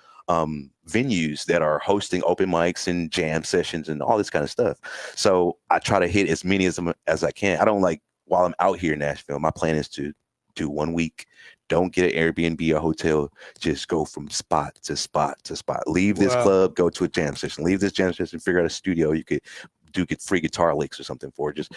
venues that are hosting open mics and jam sessions and all this kind of stuff. So I try to hit as many as I can. I don't while I'm out here in Nashville, my plan is to do 1 week. Don't get an Airbnb or hotel. Just go from spot to spot to spot. Leave this club, go to a jam session. Leave this jam session, figure out a studio you could get free guitar licks or something for. Just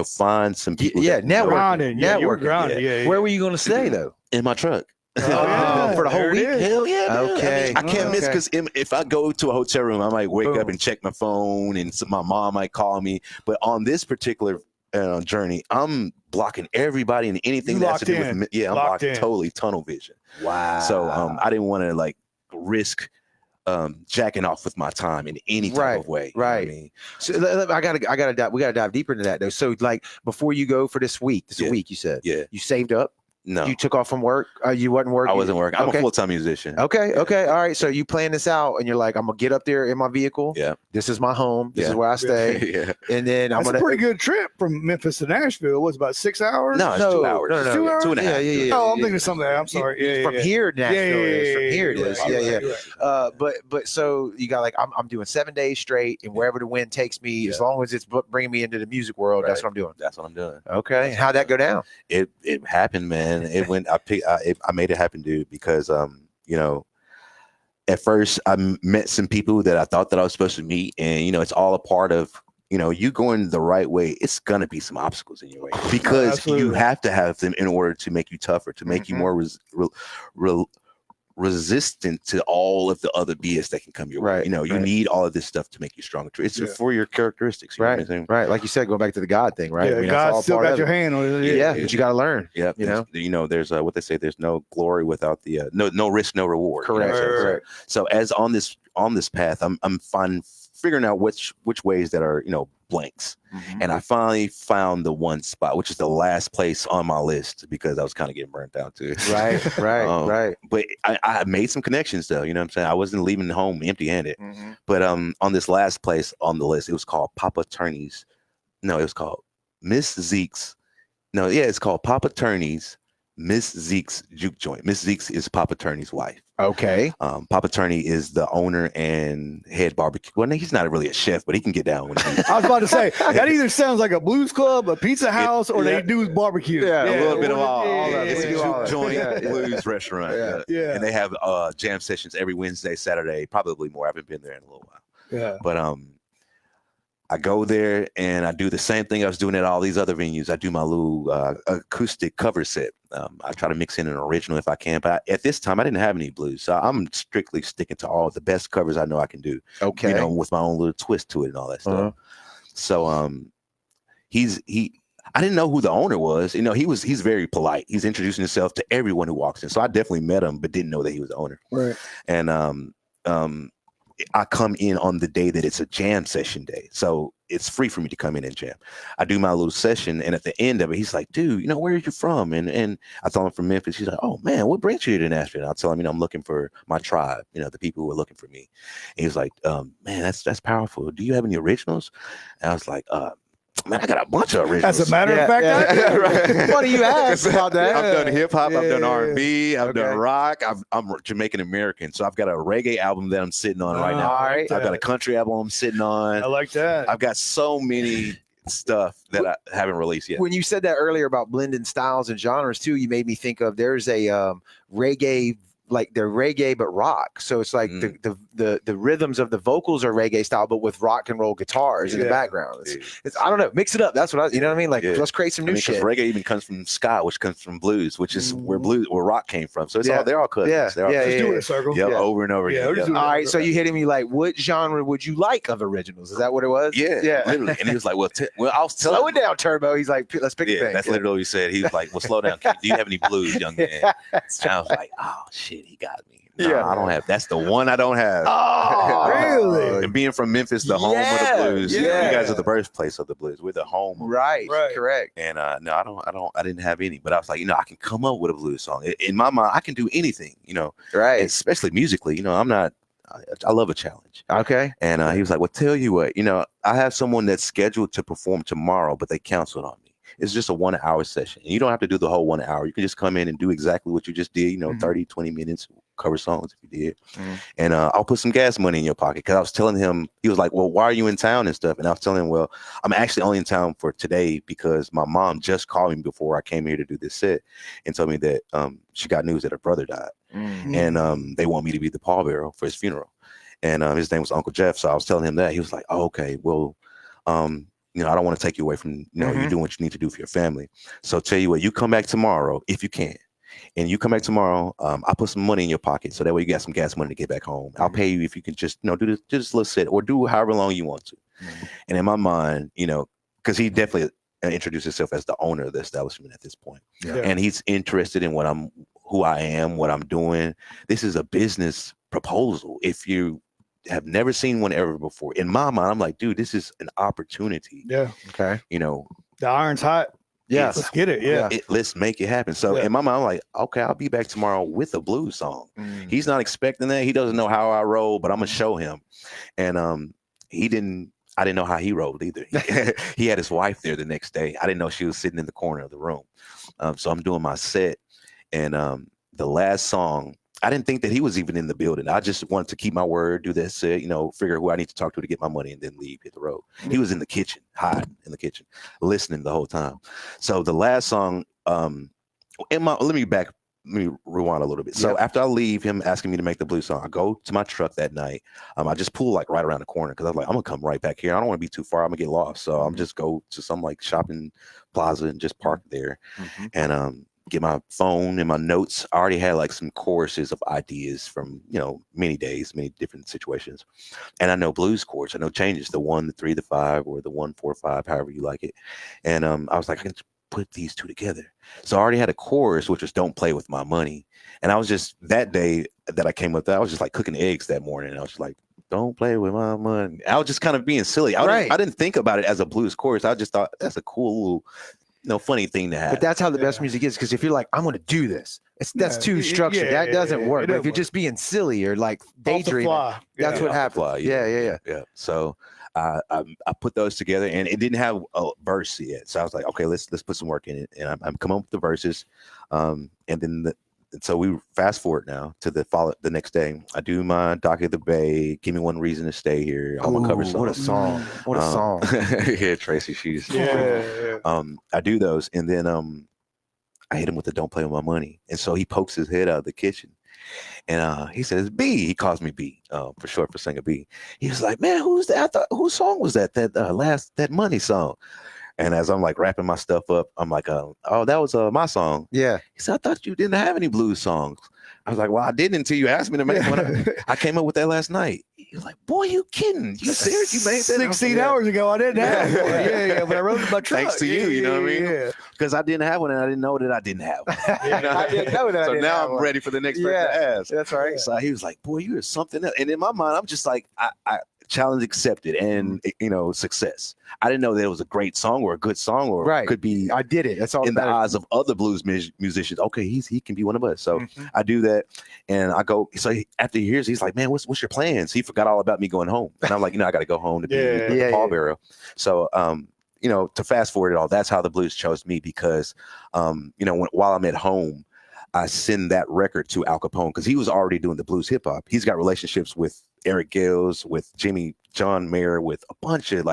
find some people. Networking. Where were you going to stay though? In my truck. For the whole week? Hell yeah. Okay. I can't miss because if I go to a hotel room, I might wake up and check my phone, and my mom might call me. But on this particular journey, I'm blocking everybody and anything that has to do with me. Yeah, I'm locked totally tunnel vision. Wow. So I didn't want to risk jacking off with my time in any type of way. Right. You know what I mean? So we gotta dive deeper into that though. So before you go for this week, a week you said. Yeah. You saved up? No. You took off from work? You wasn't working? I wasn't working. I'm a full-time musician. Okay. All right. So you plan this out and you're like, I'm going to get up there in my vehicle. Yeah. This is my home. This is where I stay. Yeah. And then That's a pretty good trip from Memphis to Nashville. It was about 6 hours? No, it's 2 hours. No. 2 hours? 2.5. Yeah. Oh, I'm thinking of something. I'm sorry. From here to Nashville is. From here it is. Yeah. But so you got I'm doing 7 days straight, and wherever the wind takes me, as long as it's bringing me into the music world, that's what I'm doing. That's what I'm doing. Okay. How'd that go down? It happened, man. It went. I made it happen, dude, because at first I met some people that I thought that I was supposed to meet, and it's all a part of you going the right way. It's gonna be some obstacles in your way because you have to have them in order to make you tougher, to make you more resistant to all of the other BS that can come your way. You need all of this stuff to make you stronger. It's for your characteristics. You know what I'm saying? Right. Like you said, going back to the God thing, right? Yeah, God still got your hand on it. Yeah, but you got to learn. Yeah. There's what they say, there's no glory without the no risk, no reward. Correct. Correct. So as on this path, I'm figuring out which ways that are, blanks. Mm-hmm. And I finally found the one spot, which is the last place on my list because I was kind of getting burnt out too. Right. But I made some connections though. You know what I'm saying? I wasn't leaving home empty handed. Mm-hmm. But on this last place on the list, it was called Papa Tony's. No, it was called Miss Zeke's. No, yeah, it's called Papa Tony's Miss Zeke's Juke Joint. Miss Zeke's is Papa Tony's wife. Okay. Papa Tony is the owner and head barbecue. Well, he's not really a chef, but he can get down when he I was about to say, that either sounds like a blues club, a pizza house, or they do barbecue. Yeah, a little bit of all. It's a juke joint blues restaurant. Yeah. And they have jam sessions every Wednesday, Saturday, probably more. I haven't been there in a little while. Yeah. But I go there and I do the same thing I was doing at all these other venues. I do my little acoustic cover set. I try to mix in an original if I can, but at this time I didn't have any blues, so I'm strictly sticking to all the best covers I know I can do. Okay, you know, with my own little twist to it and all that stuff. So I didn't know who the owner was. You know, he's very polite. He's introducing himself to everyone who walks in. So I definitely met him, but didn't know that he was the owner. Right. And I come in on the day that it's a jam session day. So it's free for me to come in and jam. I do my little session, and at the end of it, he's like, dude, you know, where are you from? And I told him from Memphis. He's like, oh man, what brings you to Nashville? And I tell him, you know, I'm looking for my tribe, you know, the people who are looking for me. And he's like, man, that's powerful. Do you have any originals? And I was like, man, I got a bunch of originals. As a matter of fact, right. What do you ask about that? I've done hip hop, I've done R&B, I've done rock. I'm Jamaican American, so I've got a reggae album that I'm sitting on right now. All right. I've got a country album I'm sitting on. I like that. I've got so many stuff that I haven't released yet. When you said that earlier about blending styles and genres too, you made me think of there's a reggae, like they're reggae but rock. So it's like the rhythms of the vocals are reggae style, but with rock and roll guitars in the background. It's I don't know, mix it up. That's what you know what I mean? Like let's create some new shit. Reggae even comes from ska, which comes from blues, which is where rock came from. So it's all they're all cousins. Just doing a circle. Yep, over and over again. All right, so you hit me like, what genre would you like of originals? Is that what it was? Yeah, literally. And he was like, well, I'll slow it down, Turbo. He's like, let's pick a thing. That's literally what he said. He was like, well, slow down, kid. Do you have any blues, young man? And I was like, oh shit, he got me. No, I don't have. That's the one I don't have. Oh, really? And being from Memphis, the home of the blues. You guys are the birthplace of the blues. We're the home. Right. Correct. And no, I didn't have any. But I was like, you know, I can come up with a blues song. In my mind, I can do anything. You know, right? Especially musically. You know, I love a challenge. Okay. And he was like, well, tell you what, you know, I have someone that's scheduled to perform tomorrow, but they canceled on me. It's just a 1 hour session. And you don't have to do the whole 1 hour. You can just come in and do exactly what you just did, you know, 30, 20 minutes, cover songs if you did. And I'll put some gas money in your pocket. Because I was telling him, he was like, well, why are you in town and stuff? And I was telling him, well, I'm actually only in town for today because my mom just called me before I came here to do this set and told me that she got news that her brother died. And they want me to be the pallbearer for his funeral. And his name was Uncle Jeff. So I was telling him that. He was like, oh, okay, well, you know, I don't want to take you away from, you know, you doing what you need to do for your family. So tell you what, you come back tomorrow if you can. And you come back tomorrow, I'll put some money in your pocket. So that way you got some gas money to get back home. I'll pay you if you can just, you know, do this little set or do however long you want to. And in my mind, you know, because he definitely introduced himself as the owner of the establishment at this point. And he's interested in who I am, what I'm doing. This is a business proposal. If you have never seen one ever before, in my mind, I'm like, dude, this is an opportunity. Okay. You know, the iron's hot. Let's get it. Let's make it happen. So in my mind, I'm like, okay, I'll be back tomorrow with a blues song. He's not expecting that. He doesn't know how I roll, but I'm gonna show him. And I didn't know how he rolled either. He had his wife there the next day. I didn't know she was sitting in the corner of the room. So I'm doing my set, and the last song, I didn't think that he was even in the building. I just wanted to keep my word, do that set, you know, figure who I need to talk to get my money, and then leave, hit the road. He was in the kitchen, hiding in the kitchen, listening the whole time. So the last song, let me rewind a little bit. So after I leave him asking me to make the blues song, I go to my truck that night. I just pull like right around the corner because I was like, I'm gonna come right back here. I don't want to be too far. I'm gonna get lost. So I'm just go to some like shopping plaza and just park there, and get my phone and my notes. I already had like some choruses of ideas from, you know, many days, many different situations. And I know blues chords. I know changes, the 1, the 3, the 5, or the 1, 4, 5, however you like it. And I was like, I can put these two together. So I already had a chorus, which was Don't Play With My Money. And I was just, that day that I came up with that, I was just like cooking eggs that morning. I was just like, don't play with my money. I was just kind of being silly. I didn't think about it as a blues chorus. I just thought that's a cool little, funny thing to have. But that's how the best music is, because if you're like, I'm going to do this, that's too structured. That doesn't work. But if you're just being silly or like daydreaming, that's what happens. Yeah. So I put those together, and it didn't have a verse yet. So I was like, okay, let's put some work in it, and I'm coming up with the verses, and then so we fast forward now to the next day. I do my Dock of the Bay, Give Me One Reason to Stay Here. I'm gonna cover song. What a song. Yeah, Tracy, she's I do those, and then I hit him with the Don't Play With My Money. And so he pokes his head out of the kitchen And he says, B. He calls me B, for short for Singa B. He was like, man, who's that? I thought, whose song was that? That Money song. And as I'm like wrapping my stuff up, I'm like, oh, that was my song. Yeah. He said, I thought you didn't have any blues songs. I was like, well, I didn't until you asked me to make one. I came up with that last night. He was like, boy, you kidding? You serious? You made that? 16 hours ago, I didn't have one. Yeah, but I rode in my truck. Thanks to you, you know what I mean? Because I didn't have one, and I didn't know that I didn't have one. I didn't know that. So now I'm ready for the next person to ask. That's right. So he was like, boy, you're something else. And in my mind, I'm just like, I challenge accepted and, success. I didn't know that it was a great song or a good song or could be. I did it. That's all in the eyes of other blues musicians. Okay, he can be one of us. So I do that, and I go. So after he hears, he's like, man, what's your plans? He forgot all about me going home, and I'm like, I got to go home to be with the pallbearer. So to fast forward it all, that's how the blues chose me because, while I'm at home, I send that record to Al Capone because he was already doing the blues hip hop. He's got relationships with Eric Gales, with John Mayer, with a bunch of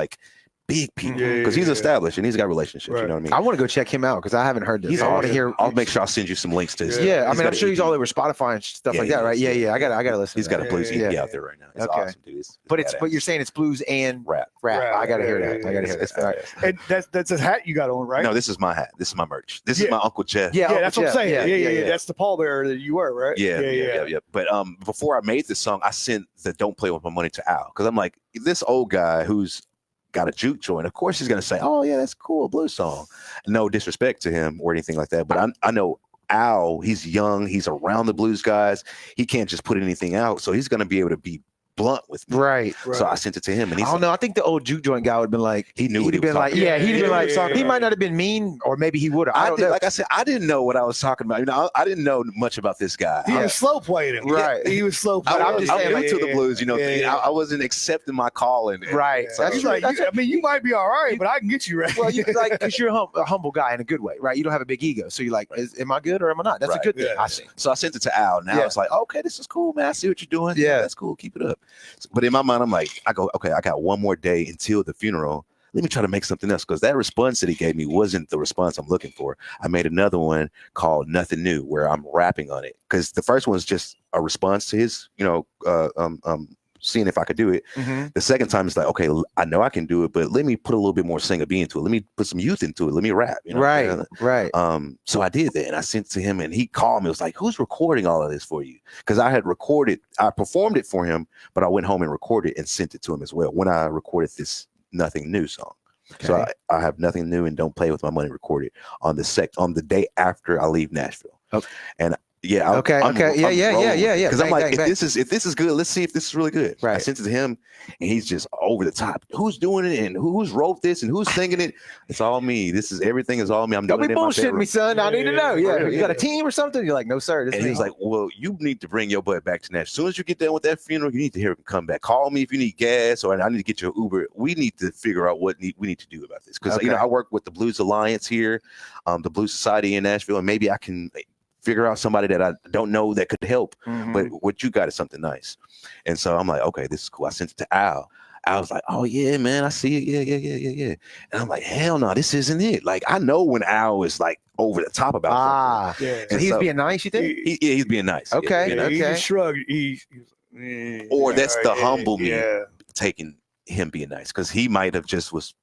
big people because he's established and he's got relationships. You know what I mean? I want to go check him out because I haven't heard this. I want to hear. I'll make sure I'll send you some links to his. Yeah, I mean, I'm sure he's all over Spotify and stuff like that, right? Yeah. I gotta listen. He's got a blues EP out there right now. It's awesome, dude. But you're saying it's blues and rap. I gotta hear that. I gotta hear that. Right. And that's a hat you got on, right? No, this is my hat. This is my merch. This is my Uncle Jeff. Yeah, that's what I'm saying. Yeah. That's the pallbearer that you were, right? Yeah. But before I made this song, I sent the "Don't Play With My Money" to Al because I'm like, this old guy who's got a juke joint. Of course, he's going to say, oh, yeah, that's cool, a blues song. No disrespect to him or anything like that. But I know Al, he's young. He's around the blues guys. He can't just put anything out. So he's going to be able to be blunt with me. Right. So I sent it to him. And I don't know. I think the old juke joint guy would have been like, he knew he'd been like, he might not have been mean or maybe he would have. I don't know. Like I said, I didn't know what I was talking about. I didn't know much about this guy. He was slow playing it. Right. He was slow playing it. I'm just saying, to the blues, I wasn't accepting my calling. Right. So he's like, you might be all right, but I can get you right. Well, because you're a humble guy in a good way, right? You don't have a big ego. So you're like, am I good or am I not? That's a good thing, I think. So I sent it to Al. Now it's like, okay, this is cool, man. I see what you're doing. Yeah. That's cool. Keep it up. But in my mind, I'm like, I go, okay, I got one more day until the funeral. Let me try to make something else because that response that he gave me wasn't the response I'm looking for. I made another one called Nothing New where I'm rapping on it because the first one's just a response to his, seeing if I could do it. The second time it's like, okay, I know I can do it, but let me put a little bit more Singa B into it. Let me put some youth into it. Let me rap. Right. So I did that and I sent it to him and he called me. It was like, who's recording all of this for you? Because I performed it for him, but I went home and recorded and sent it to him as well when I recorded this Nothing New song. Okay. So I have Nothing New and Don't Play With My Money recorded on the day after I leave Nashville. Okay. And yeah. I'm Because I'm like, if this is good, let's see if this is really good. Right. I sent it to him, and he's just over the top. Who's doing it, and who's wrote this, and who's singing it? It's all me. Everything is all me. I'm doing it in my bedroom. Don't be bullshitting me, son. I need to know. Yeah, you got a team or something? You're like, no, sir. And he's like, well, you need to bring your butt back to Nashville. As soon as you get done with that funeral, you need to hear him come back. Call me if you need gas, or I need to get you an Uber. We need to figure out what we need to do about this because I work with the Blues Alliance here, the Blues Society in Nashville, and maybe I can figure out somebody that I don't know that could help, but what you got is something nice. And so I'm like, okay, this is cool. I sent it to Al. Al was like, oh yeah, man, I see it. Yeah. And I'm like, hell no, this isn't it. Like, I know when Al is like over the top about something. Yeah. And he's being nice, you think? He's being nice. Okay. Yeah, he just shrugged. Or that's the humble me taking him being nice. Because he might have just was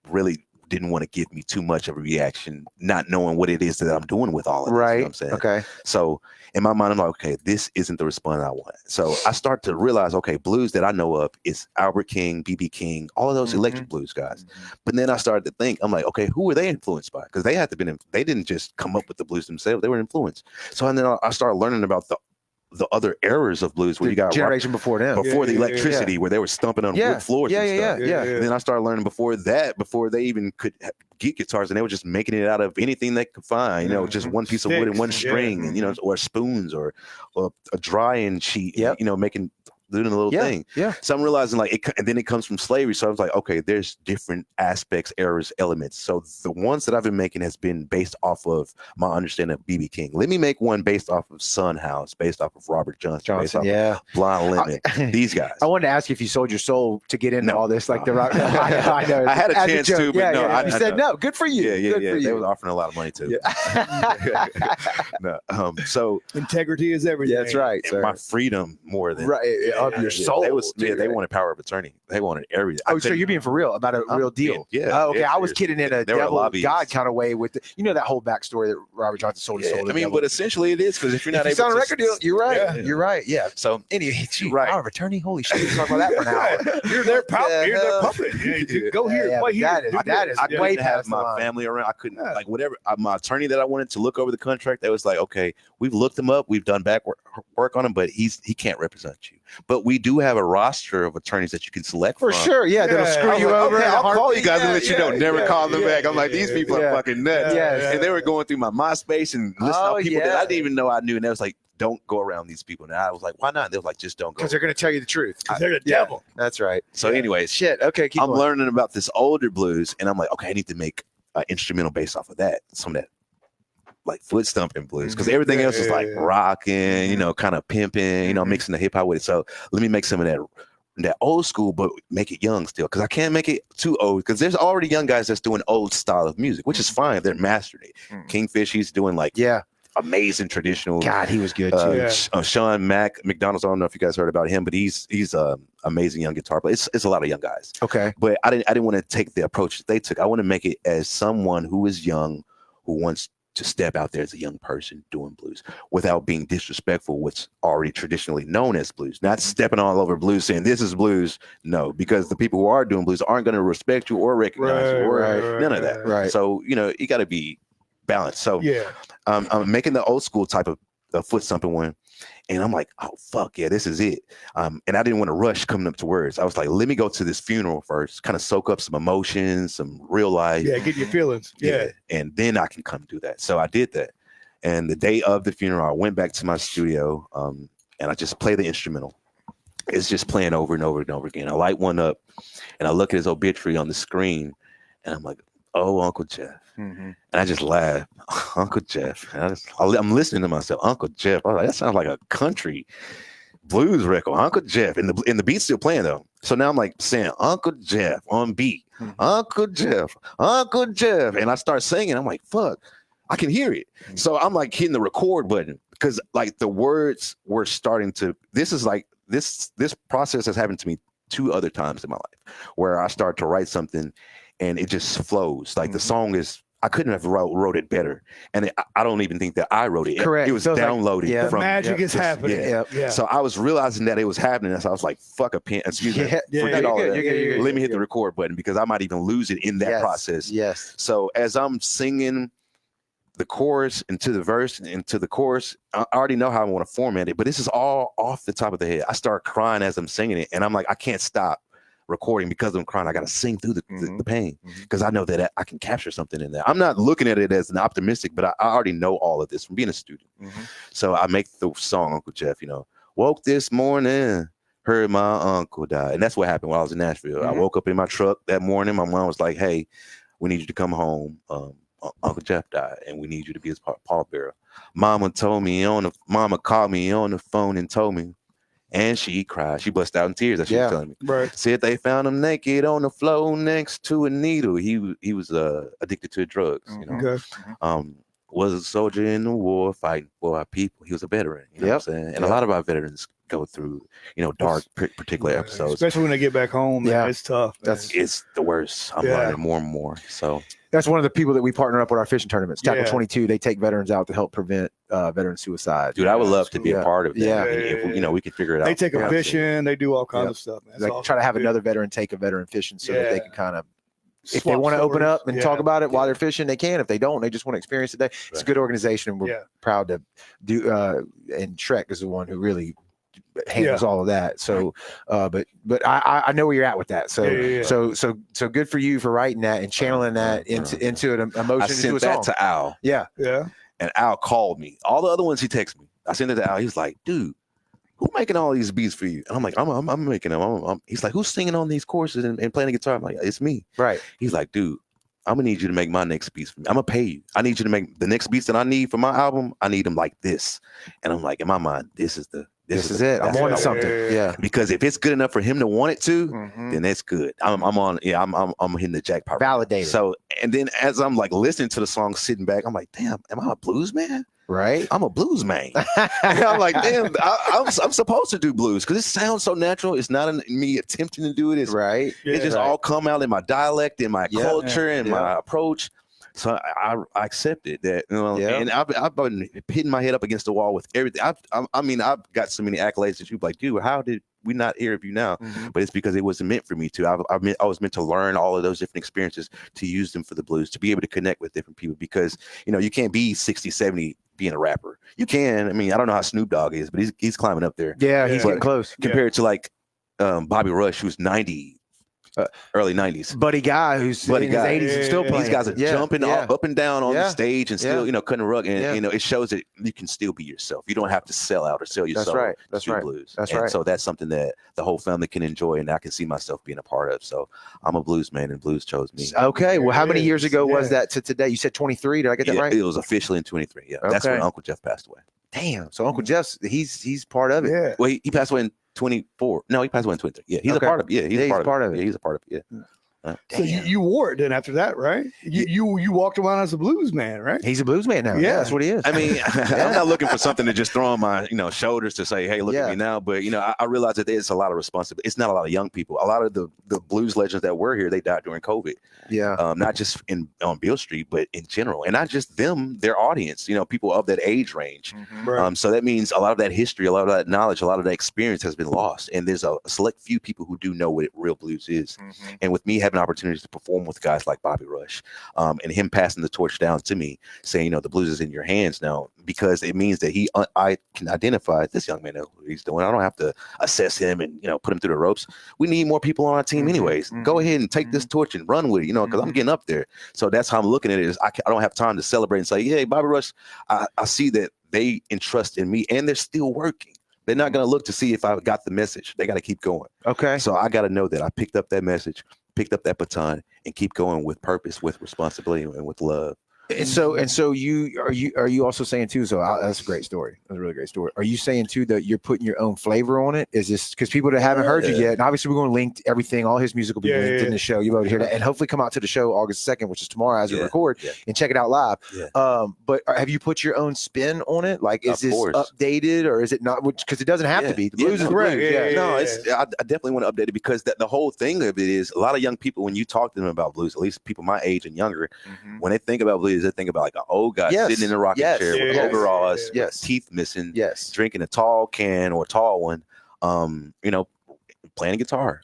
really didn't want to give me too much of a reaction, not knowing what it is that I'm doing with all of this. Right. You know what I'm saying? Okay. So in my mind, I'm like, okay, this isn't the response I want. So I start to realize, okay, blues that I know of is Albert King, B.B. King, all of those electric blues guys. But then I started to think, I'm like, okay, who were they influenced by? Because they didn't just come up with the blues themselves. They were influenced. So then I started learning about the other eras of blues where you got generation before them, before the electricity, where they were stumping on wood floors. Yeah. And then I started learning before they even could get guitars, and they were just making it out of anything they could find. Just one piece of wood and one string, and or spoons or a drying sheet. Making doing a little thing. Yeah. So I'm realizing like and then it comes from slavery. So I was like, okay, there's different aspects, errors, elements. So the ones that I've been making has been based off of my understanding of BB King. Let me make one based off of Son House, based off of Robert Johnson, based off of Blind Lemon. These guys. I wanted to ask you if you sold your soul to get into all this, like the rock. I know. I had a chance to, but no. You said no. Good for you. Yeah. For you. They were offering a lot of money too. So integrity is everything. That's right. Sir. My freedom more than of your soul. They wanted power of attorney. They wanted everything. Oh, so you're being for real about a real deal? Yeah. Oh, okay. I was kidding in a devil God kind of way with that whole backstory that Robert Johnson sold his soul. I mean, but essentially it is, because if you're not able to sign a record deal, you're right. Yeah. You're right. Yeah. So anyway, power of attorney. Holy shit! Let's talk about that for an hour. You're their puppet. You're their puppet. Go here. Play here. That is I way couldn't have my family around. I couldn't like whatever. My attorney that I wanted to look over the contract, that was like, okay, we've looked him up, we've done back work on him, but he can't represent you. But we do have a roster of attorneys that you can select for sure. Yeah, that'll screw you over. Okay, I'll call you guys and let you know. Never call them back. I'm like, these people are fucking nuts. And they were going through my MySpace and listening to people that I didn't even know I knew, and they was like, don't go around these people. And I was like, why not? They was like, just don't go. Because they're going to tell you the truth. They're the devil. That's right. So anyways, shit. Okay, I'm learning about this older blues, and I'm like, okay, I need to make an instrumental based off of that. Some of that like foot stomping blues, because everything else is like rocking, kind of pimping, mixing the hip hop with it. So let me make some of that old school, but make it young still, because I can't make it too old, because there's already young guys that's doing old style of music, which is fine. They're mastered it. Kingfish, he's doing like amazing traditional. God, he was good too. Sean McDonald's, I don't know if you guys heard about him, but he's amazing young guitar player. It's a lot of young guys. Okay, but I didn't want to take the approach that they took. I want to make it as someone who is young, who wants to step out there as a young person doing blues without being disrespectful, what's already traditionally known as blues. Not stepping all over blues saying this is blues. No, because the people who are doing blues aren't going to respect you or recognize you or none of that. Right. So, you got to be balanced. So I'm making the old school type of foot stomping one. And I'm like, oh, fuck yeah, this is it. And I didn't want to rush coming up to words. I was like, let me go to this funeral first, kind of soak up some emotions, some real life. Yeah, get your feelings. Yeah. And then I can come do that. So I did that. And the day of the funeral, I went back to my studio and I just play the instrumental. It's just playing over and over and over again. I light one up and I look at his obituary on the screen and I'm like, oh, Uncle Jeff. And I just laugh, Uncle Jeff. I'm listening to myself, Uncle Jeff. I was like, that sounds like a country blues record, Uncle Jeff. And the beat's still playing though. So now I'm like saying Uncle Jeff on beat, Uncle Jeff, Uncle Jeff. And I start singing. I'm like, fuck, I can hear it. So I'm like hitting the record button, because like the words were starting to, this is like, this process has happened to me 2 other times in my life, where I start to write something and it just flows. Like the song is, I couldn't have wrote it better. And I don't even think that I wrote it. Correct. It was downloaded. Like, the magic is happening. Yeah. So I was realizing that it was happening. So I was like, fuck a pen. Excuse me. Forget all of that. Let me hit the record button, because I might even lose it in that process. Yes. So as I'm singing the chorus into the verse into the chorus, I already know how I want to format it, but this is all off the top of the head. I start crying as I'm singing it. And I'm like, I can't stop recording because I'm crying. I got to sing through the pain, because I know that I can capture something in there. I'm not looking at it as an optimistic, but I already know all of this from being a student. So I make the song, Uncle Jeff, woke this morning, heard my uncle die. And that's what happened when I was in Nashville. I woke up in my truck that morning. My mom was like, hey, we need you to come home. Uncle Jeff died and we need you to be his pallbearer. Mama called me on the phone and told me. And she cried. She busted out in tears as she was telling me. Right. Said they found him naked on the floor next to a needle. He was addicted to drugs. Okay. Was a soldier in the war fighting for our people. He was a veteran. You know what I'm saying? And a lot of our veterans go through, dark particular episodes. Especially when they get back home. Man, it's tough. It's the worst. I'm learning more and more. So that's one of the people that we partner up with our fishing tournaments. Tackle 22, they take veterans out to help prevent veteran suicide. Dude, I would love to be a part of that. Yeah. If we could figure it out. They take them fishing. They do all kinds of stuff, man. They try to have another veteran take a veteran fishing so that they can kind of, if they want to open up and talk about it while they're fishing, they can. If they don't, they just want to experience it. It's a good organization, and we're proud to do. And Shrek is the one who really handles all of that. So, but I know where you're at with that. So, so good for you for writing that and channeling that into an emotion. I sent that to Al. Yeah. And Al called me. All the other ones he texted me. I sent it to Al. He was like, dude, who making all these beats for you? And I'm like, I'm making them. He's like, who's singing on these courses and playing the guitar? I'm like, it's me. Right. He's like, dude, I'm gonna need you to make my next beats for me. I'm gonna pay you. I need you to make the next beats that I need for my album. I need them like this. And I'm like, in my mind, this is it. I'm on to something. Yeah. Because if it's good enough for him to want it to, then that's good. I'm hitting the jackpot. Validated. So, and then as I'm like listening to the song, sitting back, I'm like, damn, am I a blues man? Right. I'm a blues man. And I'm like, damn, I'm supposed to do blues because it sounds so natural. It's not me attempting to do it. It's right. It just all come out in my dialect, in my culture, and my approach. So I accepted that, and I've been hitting my head up against the wall with everything. I've got so many accolades that you're like, dude, how did we not hear of you now? But it's because it wasn't meant for me to. I was meant to learn all of those different experiences, to use them for the blues, to be able to connect with different people, because you can't be 60, 70 being a rapper. You can. I mean, I don't know how Snoop Dogg is, but he's climbing up there. Yeah, he's getting close. Compared to like Bobby Rush, who's 90. Early 90s. Buddy Guy who's in his 80s and still playing. These guys are jumping up and down on the stage and still, cutting a rug. And, it shows that you can still be yourself. You don't have to sell out or sell yourself. That's right. That's right. Blues. That's right. So that's something that the whole family can enjoy, and I can see myself being a part of. So I'm a blues man, and blues chose me. Okay. Well, how many years ago was that to today? You said 23. Did I get that right? It was officially in 23. Yeah. Okay. That's when Uncle Jeff passed away. Damn. So Uncle Jeff's, he's part of it. Yeah. Well, he passed away in 24. No, he passed away in 23. Yeah. He's a part of it. Yeah. He's a part of it. Yeah. He's a part of it. Yeah. So you wore it then after that, right? You walked around as a blues man, right? He's a blues man now. Yeah, that's what he is. I mean, I'm not looking for something to just throw on my shoulders to say, hey, look at me now. But I realize that there's a lot of responsibility. It's not a lot of young people. A lot of the blues legends that were here, they died during COVID. Yeah. Not just on Beale Street, but in general, and not just them, their audience. People of that age range. Right. So that means a lot of that history, a lot of that knowledge, a lot of that experience has been lost. And there's a select few people who do know what real blues is. And with me having opportunities to perform with guys like Bobby Rush, and him passing the torch down to me, saying, the blues is in your hands now, because it means that I can identify this young man, know what he's doing. I don't have to assess him and put him through the ropes. We need more people on our team anyways. Go ahead and take this torch and run with it, because I'm getting up there. So that's how I'm looking at it. Is I don't have time to celebrate and say, hey, Bobby Rush, I see that they entrust in me and they're still working. They're not going to look to see if I got the message. They got to keep going. Okay. So I got to know that I picked up that message, picked up that baton, and keep going with purpose, with responsibility, and with love. And so you also saying too? So that's a great story. That's a really great story. Are you saying too that you're putting your own flavor on it? Is this because people that haven't heard you yet? And obviously we're going to link everything. All his music will be linked in the show. You'll be able to hear that, and hopefully come out to the show August 2nd, which is tomorrow as we record, and check it out live. But have you put your own spin on it? Like, is this updated or is it not? Because it doesn't have to be. The blues is correct. No, I definitely want to update it, because the whole thing of it is a lot of young people, when you talk to them about blues, at least people my age and younger, when they think about blues, they think about like an old guy sitting in a rocking chair with overalls, with teeth missing, drinking a tall can or a tall one, playing a guitar,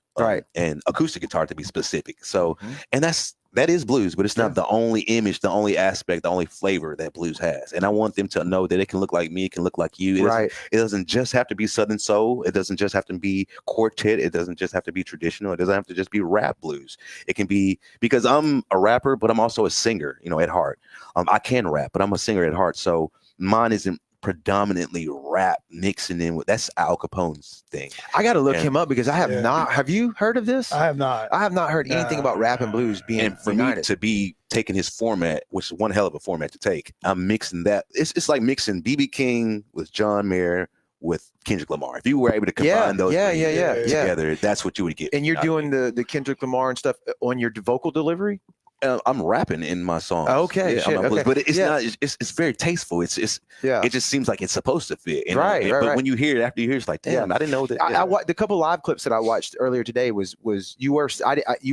and acoustic guitar to be specific. So, and that is blues, but it's not the only image, the only aspect, the only flavor that blues has. And I want them to know that it can look like me, it can look like you. It doesn't just have to be Southern soul. It doesn't just have to be quartet. It doesn't just have to be traditional. It doesn't have to just be rap blues. It can be, because I'm a rapper, but I'm also a singer, at heart. I can rap, but I'm a singer at heart. So mine isn't predominantly rap mixing in with, that's Al Capone's thing. I got to look him up, because I have not. Have you heard of this? I have not. I have not heard anything about rap and blues being and for united. me to be taking his format, which is one hell of a format to take. I'm mixing that. It's like mixing B.B. King with John Mayer with Kendrick Lamar. If you were able to combine those together, that's what you would get. And you're doing the Kendrick Lamar and stuff on your vocal delivery? I'm rapping in my songs. Okay, but it's not. It's very tasteful. It just seems like it's supposed to fit. But when you hear it, after you hear it, it's like, damn, I didn't know that. I the couple live clips that I watched earlier today was you were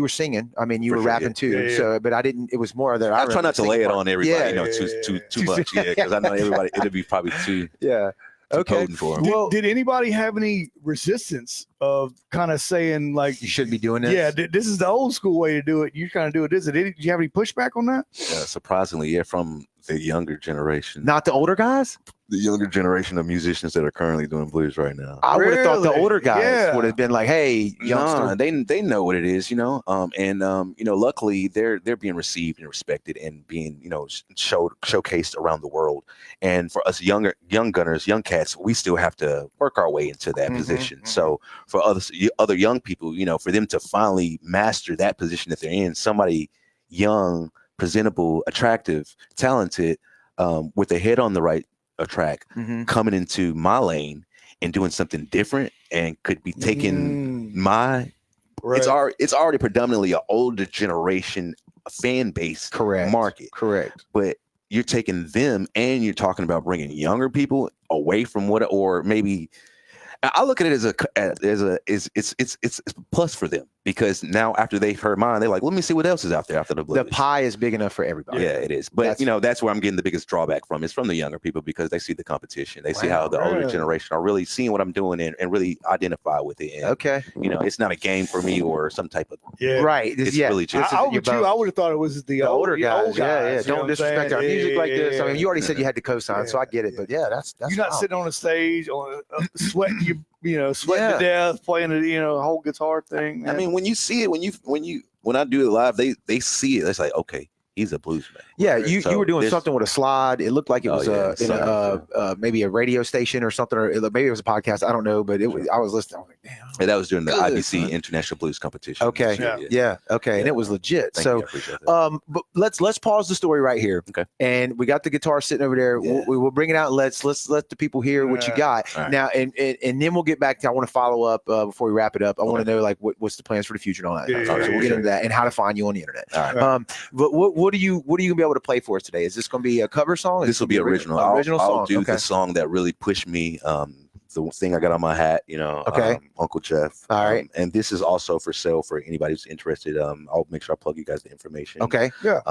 singing. I mean, you were rapping too. So, but I didn't. It was more that I try not to lay it on everybody. Too much. Because I know everybody. It'll be probably too. Okay. Well, did anybody have any resistance of kind of saying like you shouldn't be doing this? Yeah, this is the old school way to do it. You kind of do it. Did you have any pushback on that? Surprisingly, from the younger generation. Not the older guys? the younger generation of musicians that are currently doing blues right now. I would have thought the older guys Yeah. would have been like, "Hey, youngster." Nah, they know what it is, you know. Luckily they're being received and respected and being, showcased around the world. And for us young gunners, young cats, we still have to work our way into that position. So for other young people, for them to finally master that position that they're in, somebody young, presentable, attractive, talented, with their head on the right track, coming into my lane and doing something different and could be taking my it's already predominantly an older generation fan base market. Correct. But you're taking them and you're talking about bringing younger people away from or maybe I look at it it's a plus for them, because now after they've heard mine, they're like, let me see what else is out there after the blues. The pie is big enough for everybody. Yeah, it is. But that's where I'm getting the biggest drawback from. It's from the younger people, because they see the competition. They see how the older generation are really seeing what I'm doing and really identify with it. And, it's not a game for me or some type of right. It's really just I would have thought it was the older guys. Old guys. Don't disrespect our music like this. I mean, you already said you had to co-sign, so I get it. But that's you're not sitting on a stage sweating sweating to death, playing a whole guitar thing. Man. I mean, when you see it, when I do it live, they see it. It's like, okay, he's a blues man. Yeah, you were doing something with a slide. It looked like it was maybe a radio station or something, or maybe it was a podcast. I don't know, but I was listening. I was like, damn. And that was during the IBC International Blues Competition. Okay, okay, and it was legit. But let's pause the story right here. Okay, and we got the guitar sitting over there. Yeah. We'll bring it out. Let's let the people hear what you got now, and then we'll get back to. I want to follow up before we wrap it up. I want to know like what's the plans for the future and all that. So we'll get into that and how to find you on the internet. All right. But what are you gonna be able to play for us today? Is this going to be a cover song? This will be original. I'll do the song that really pushed me. The thing I got on my hat, Uncle Jeff. All right. And this is also for sale for anybody who's interested. I'll make sure I plug you guys the information. Okay. Yeah.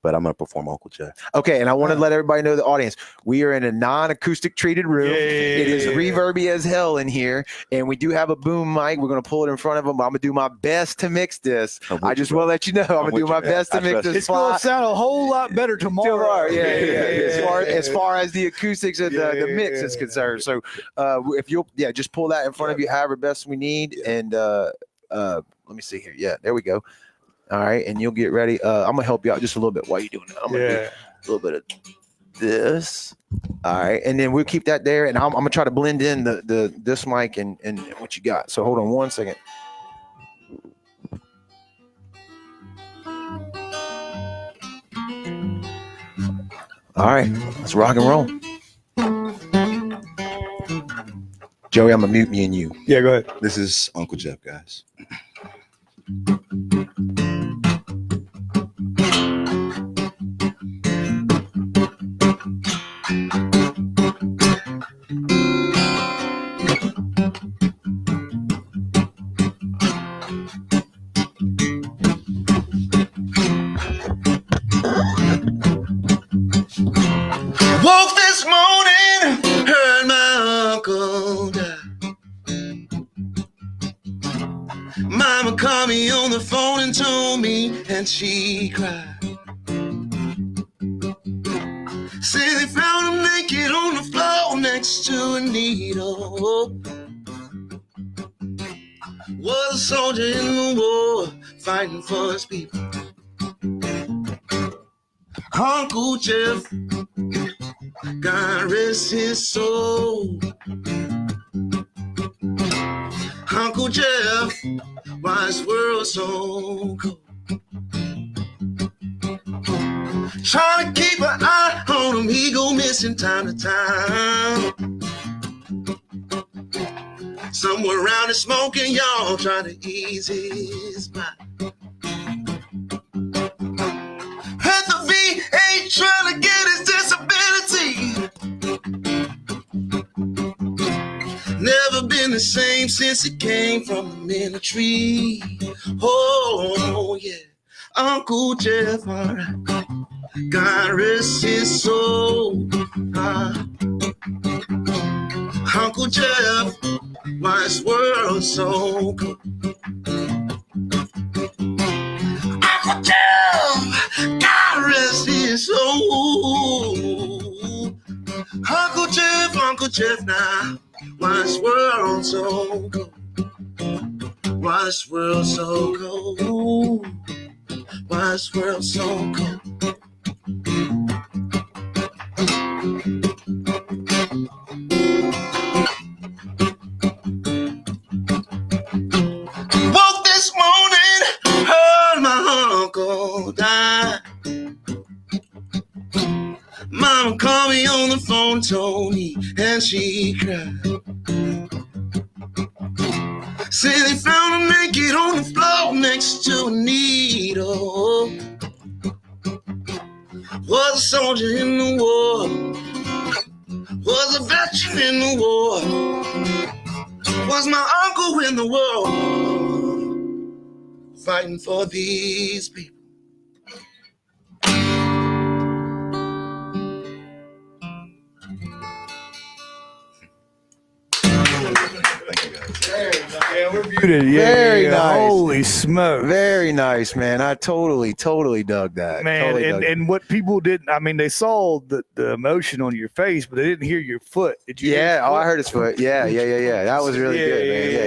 But I'm going to perform Uncle Jeff. Okay. And I want to let everybody know, the audience, we are in a non-acoustic treated room. It is reverby as hell in here. And we do have a boom mic. We're going to pull it in front of them. I'm going to do my best to mix this. I just want to let you know, I'm going to do my best to mix this. It's going to sound a whole lot better tomorrow. Yeah. As far as the acoustics and the mix is concerned. So if you'll, just pull that in front of you, however best we need. And let me see here. Yeah, there we go. All right, and you'll get ready. I'm gonna help you out just a little bit while you're doing that. I'm gonna do a little bit of this. All right, and then we'll keep that there, and I'm gonna try to blend in this mic and what you got. So hold on one second. All right, let's rock and roll. Joey, I'm gonna mute me and you. Yeah, go ahead. This is Uncle Jeff, guys. Woke this morning, heard my uncle die. Mama called me on the phone and told me, and she cried. Say they found him naked on the floor next to a needle. Was a soldier in the war, fighting for his people. Uncle Jeff, God rest his soul. Uncle Jeff, why is the world so cold? Trying to keep an eye on him, he go missing time to time. Somewhere around the smoking, y'all trying to ease his mind. At the VA trying to get his disability. Never been the same since he came from the military. Oh, yeah. Uncle Jeff, all right. God rest his soul. Uncle Jeff, why is the world so cold? Uncle Jeff, God rest his soul. Uncle Uncle Jeff now. Why this world so cold? Why this world so cold? Why this world so cold? Woke this morning, heard my uncle die. Mama called me on the phone, Toni, and she cried. Say they found him naked on the floor next to a needle. Was a soldier in the war, was a veteran in the war, was my uncle in the war, fighting for these people. Yeah, we're muted. Very nice. Holy smoke. Very nice, man. I totally dug that. Man, Totally dug and what people didn't, I mean, they saw the emotion on your face, but they didn't hear your foot. Did you? Yeah. Oh, I heard his foot. Yeah. That was really good, man. Yeah.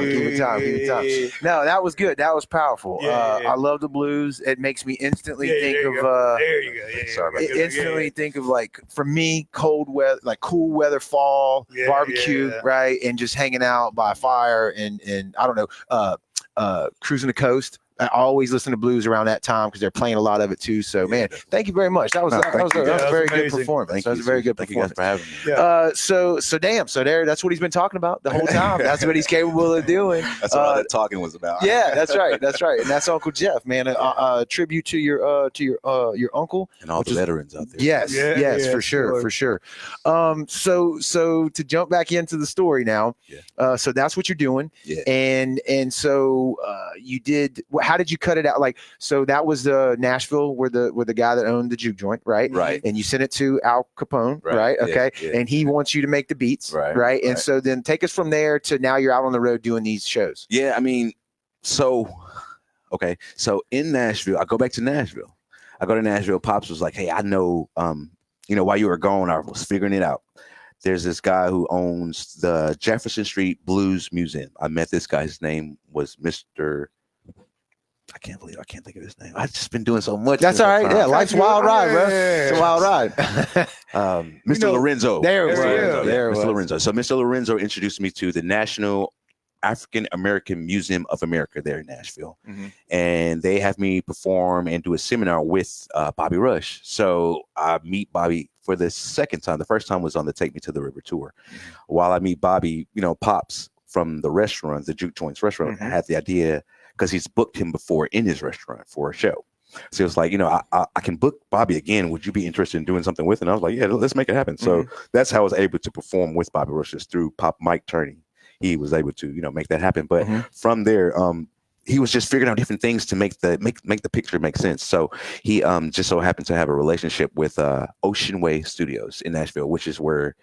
Keep it time. No, that was good. That was powerful. I love the blues. It makes me instantly think of. There you go. Yeah, Sorry about that. Instantly think of, like, for me, cold weather, like cool weather, fall barbecue, right, and just hanging out by a fire and I don't know, cruising the coast. I always listen to blues around that time because they're playing a lot of it too. So, man, thank you very much. That was a very good performance. That was a very good performance. Thank you guys for having me. So that's what he's been talking about the whole time. That's what he's capable of doing. That's what all that talking was about. Yeah, that's right. And that's Uncle Jeff, man. A tribute to your uncle And all the veterans out there. Yes, for sure. So to jump back into the story now, so that's what you're doing. Yeah. And so you did. How did you cut it out? Like, so that was the Nashville, where the guy that owned the juke joint, right? Right. And you sent it to Al Capone, right? Okay. Yeah. And he wants you to make the beats, right? And so then take us from there to now you're out on the road doing these shows. Yeah, I mean, so in Nashville, I go back to Nashville. I go to Nashville. Pops was like, "Hey, I know, while you were gone, I was figuring it out. There's this guy who owns the Jefferson Street Blues Museum. I met this guy. His name was Mr. I can't believe I can't think of his name. I've just been doing so much. That's all right. Yeah, life's a wild ride, bro. It's a wild ride. Mr. Lorenzo. There it was. Mr. Lorenzo. So Mr. Lorenzo introduced me to the National African American Museum of America there in Nashville. And they have me perform and do a seminar with Bobby Rush. So I meet Bobby for the second time. The first time was on the Take Me to the River tour. While I meet Bobby, Pops from the restaurant, the Juke Joints restaurant, had the idea, because he's booked him before in his restaurant for a show. So it was like, I can book Bobby again. Would you be interested in doing something with it? And I was like, yeah, let's make it happen. So that's how I was able to perform with Bobby Rush, through Mike Toni. He was able to, make that happen. But from there, he was just figuring out different things to make the picture make sense. So he just so happened to have a relationship with Ocean Way Studios in Nashville, which is where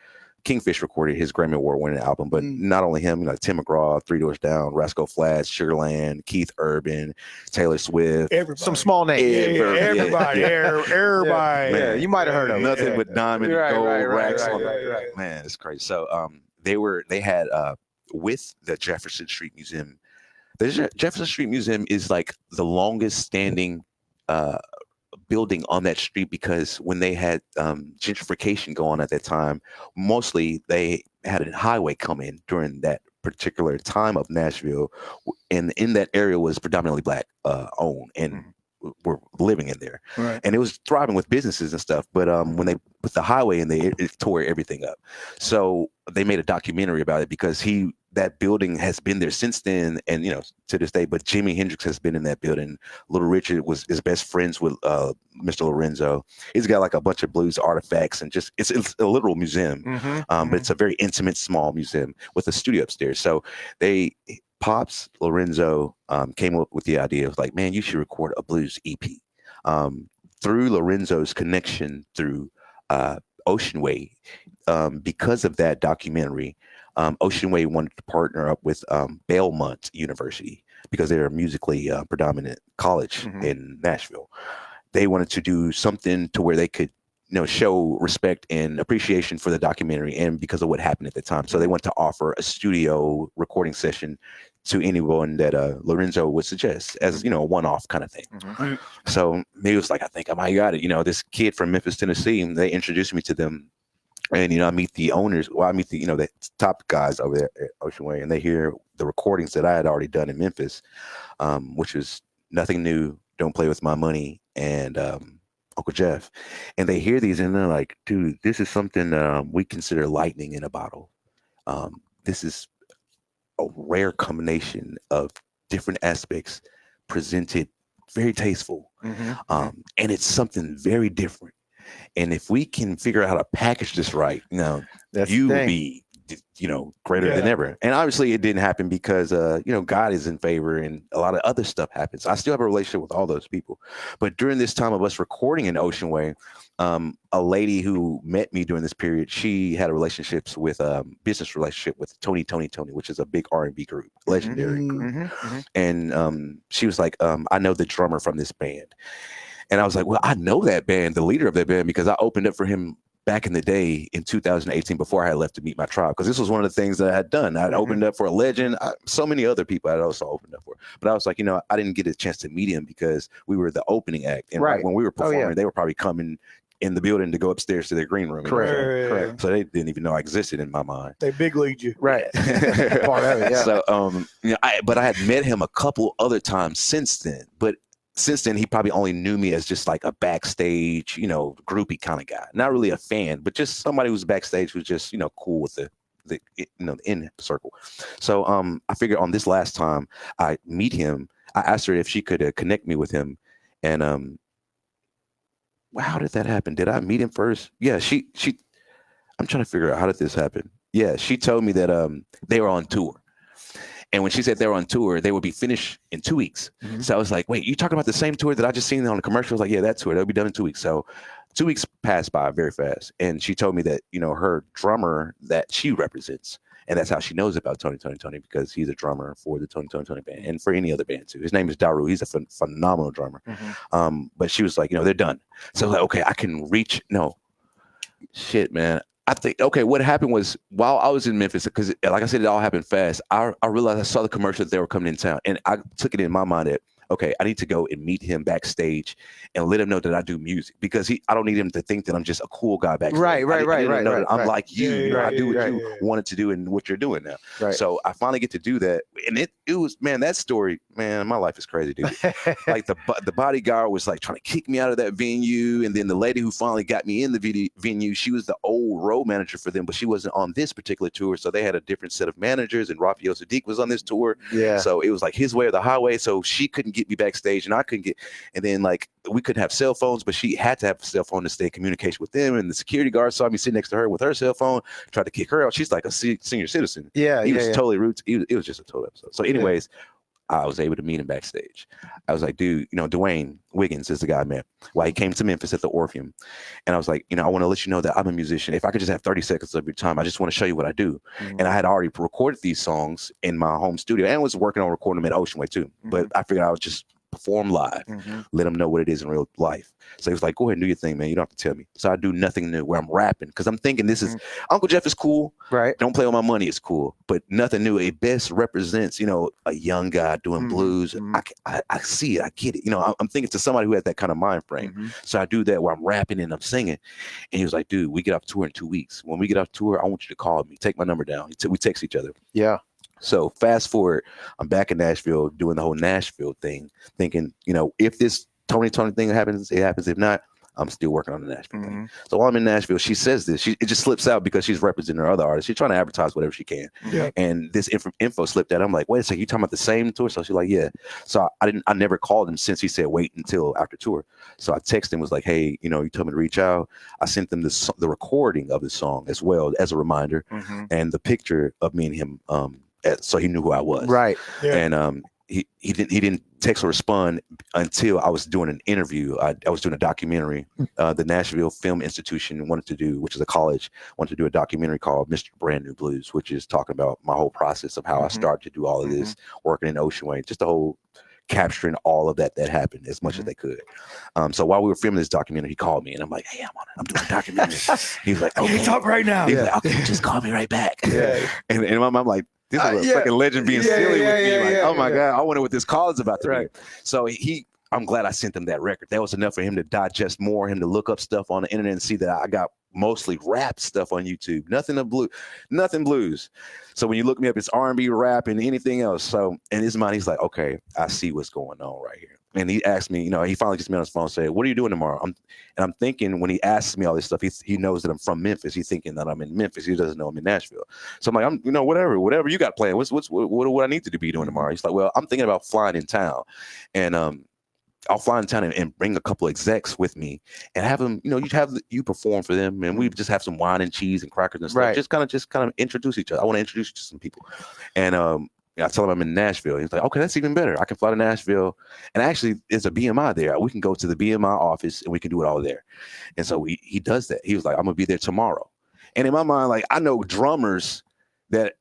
Kingfish recorded his Grammy Award-winning album. But not only him, Tim McGraw, Three Doors Down, Rascal Flatts, Sugarland, Keith Urban, Taylor Swift, some small names. Everybody. Yeah, you might have heard of them. Nothing but diamond and gold racks. Right. Man, it's crazy. So they had with the Jefferson Street Museum. The Jefferson Street Museum is like the longest standing building on that street, because when they had gentrification going on at that time, mostly they had a highway come in during that particular time of Nashville, and in that area was predominantly Black owned, and were living in there, and it was thriving with businesses and stuff. But when they put the highway in there, it tore everything up. So they made a documentary about it, because that building has been there since then, and to this day. But Jimi Hendrix has been in that building. Little Richard is best friends with Mr. Lorenzo. He's got like a bunch of blues artifacts, and just it's a literal museum. But it's a very intimate, small museum with a studio upstairs. So Pops Lorenzo came up with the idea of like, man, you should record a blues EP. Through Lorenzo's connection through Ocean Way, because of that documentary, Ocean Way wanted to partner up with Belmont University, because they're a musically predominant college in Nashville. They wanted to do something to where they could show respect and appreciation for the documentary and because of what happened at the time. So they want to offer a studio recording session to anyone that Lorenzo would suggest as, a one-off kind of thing. Mm-hmm. So he was like, I think I might got it. This kid from Memphis, Tennessee, they introduced me to them. And, I meet the owners. Well, I meet the, the top guys over there at Ocean Way, and they hear the recordings that I had already done in Memphis, which was Nothing New, Don't Play With My Money, and Uncle Jeff. And they hear these and they're like, dude, this is something we consider lightning in a bottle. This is a rare combination of different aspects presented very tasteful. Mm-hmm. And it's something very different. And if we can figure out how to package this right, you will be, greater than ever. And obviously it didn't happen because, God is in favor and a lot of other stuff happens. I still have a relationship with all those people. But during this time of us recording in Ocean Way, a lady who met me during this period, she had a business relationship with Toni, which is a big R&B group, legendary group. Mm-hmm. And she was like, I know the drummer from this band. And I was like, well, I know that band, the leader of that band, because I opened up for him back in the day in 2018 before I had left to meet my tribe. Because this was one of the things that I had done. I'd opened up for a legend. So many other people I had also opened up for. But I was like, I didn't get a chance to meet him because we were the opening act. And when we were performing, they were probably coming in the building to go upstairs to their green room. Correct. So they didn't even know I existed in my mind. They big leagued you. Right. Part of it, yeah. So, but I had met him a couple other times since then. But since then, he probably only knew me as just like a backstage, groupie kind of guy. Not really a fan, but just somebody who's backstage who's just, cool with the in circle. So I figured on this last time I meet him, I asked her if she could connect me with him. And how did that happen? Did I meet him first? Yeah, she I'm trying to figure out how did this happen. Yeah, she told me that they were on tour. And when she said they were on tour, they would be finished in 2 weeks. Mm-hmm. So I was like, wait, you talking about the same tour that I just seen on the commercial? I was like, yeah, that tour, they'll be done in 2 weeks. So 2 weeks passed by very fast. And she told me that, her drummer that she represents, and that's how she knows about Toni, because he's a drummer for the Toni band and for any other band too. His name is Daru. He's a phenomenal drummer. Mm-hmm. But she was like, they're done. So I was like, okay, I can reach. No, shit, man. I think, okay, what happened was while I was in Memphis, because like I said, it all happened fast, I realized I saw the commercial that they were coming in town. And I took it in my mind that, okay, I need to go and meet him backstage and let him know that I do music, because I don't need him to think that I'm just a cool guy backstage. Right. I'm like you. I do what you wanted to do and what you're doing now. Right. So I finally get to do that. And it was, man, that story, man, my life is crazy, dude. Like the bodyguard was like trying to kick me out of that venue. And then the lady who finally got me in the venue, she was the old road manager for them, but she wasn't on this particular tour. So they had a different set of managers, and Raphael Sadiq was on this tour. Yeah. So it was like his way or the highway. So she couldn't get me backstage and I couldn't get, and then like we couldn't have cell phones, but she had to have a cell phone to stay in communication with them. And the security guard saw me sitting next to her with her cell phone, tried to kick her out. She's like a senior citizen. Yeah. He was totally rude. It was just a total episode. So anyways, I was able to meet him backstage. I was like, dude, Dwayne Wiggins is the guy I met. Well, he came to Memphis at the Orpheum. And I was like, I want to let you know that I'm a musician. If I could just have 30 seconds of your time, I just want to show you what I do. Mm-hmm. And I had already recorded these songs in my home studio and was working on recording them at Ocean Way too. Mm-hmm. But I figured I would just perform live, let them know what it is in real life. So he was like, go ahead and do your thing, man. You don't have to tell me. So I do Nothing New, where I'm rapping, because I'm thinking this is Uncle Jeff is cool. Right. Don't Play With My Money is cool. But Nothing New, it best represents, a young guy doing blues. I see it. I get it. I'm thinking to somebody who has that kind of mind frame. So I do that where I'm rapping and I'm singing. And he was like, dude, we get off tour in 2 weeks. When we get off tour, I want you to call me. Take my number down. We text each other. Yeah. So fast forward, I'm back in Nashville doing the whole Nashville thing, thinking, if this Toni thing happens, it happens. If not, I'm still working on the Nashville thing. So while I'm in Nashville, she says this. It just slips out because she's representing her other artists. She's trying to advertise whatever she can. Yeah. And this info slipped out. I'm like, wait a second, you talking about the same tour? So she's like, yeah. So I never called him since he said wait until after tour. So I texted him, was like, hey, you told me to reach out. I sent them the recording of the song as well as a reminder, and the picture of me and him. So he knew who I was. Right. Yeah. And he didn't text or respond until I was doing an interview. I was doing a documentary. The Nashville Film Institution wanted to do, which is a college, wanted to do a documentary called Mr. Brand New Blues, which is talking about my whole process of how I started to do all of this, working in Ocean Way, just the whole capturing all of that happened as much as they could. So while we were filming this documentary, he called me and I'm like, hey, I'm doing a documentary. He was like, okay, talk right now. He's like, okay, just call me right back. Yeah. And I'm like, this is a fucking legend being silly with me. Like, oh my God, I wonder what this call is about to be. So I'm glad I sent him that record. That was enough for him to digest more, him to look up stuff on the internet and see that I got mostly rap stuff on YouTube. Nothing blues. So when you look me up, it's R&B, rap, and anything else. So in his mind, he's like, okay, I see what's going on right here. And he asked me, he finally gets me on his phone and said, what are you doing tomorrow? I'm thinking when he asks me all this stuff, he knows that I'm from Memphis. He's thinking that I'm in Memphis. He doesn't know I'm in Nashville. So I'm like, whatever you got planned. What I need to be doing tomorrow? He's like, well, I'm thinking about flying in town. And I'll fly in town and bring a couple of execs with me and have them, you perform for them and we just have some wine and cheese and crackers and stuff. Right. Just kind of introduce each other. I want to introduce you to some people. And I tell him I'm in Nashville. He's like, okay, that's even better. I can fly to Nashville. And actually, there's a BMI there. We can go to the BMI office and we can do it all there. And so he does that. He was like, I'm going to be there tomorrow. And in my mind, like, I know drummers that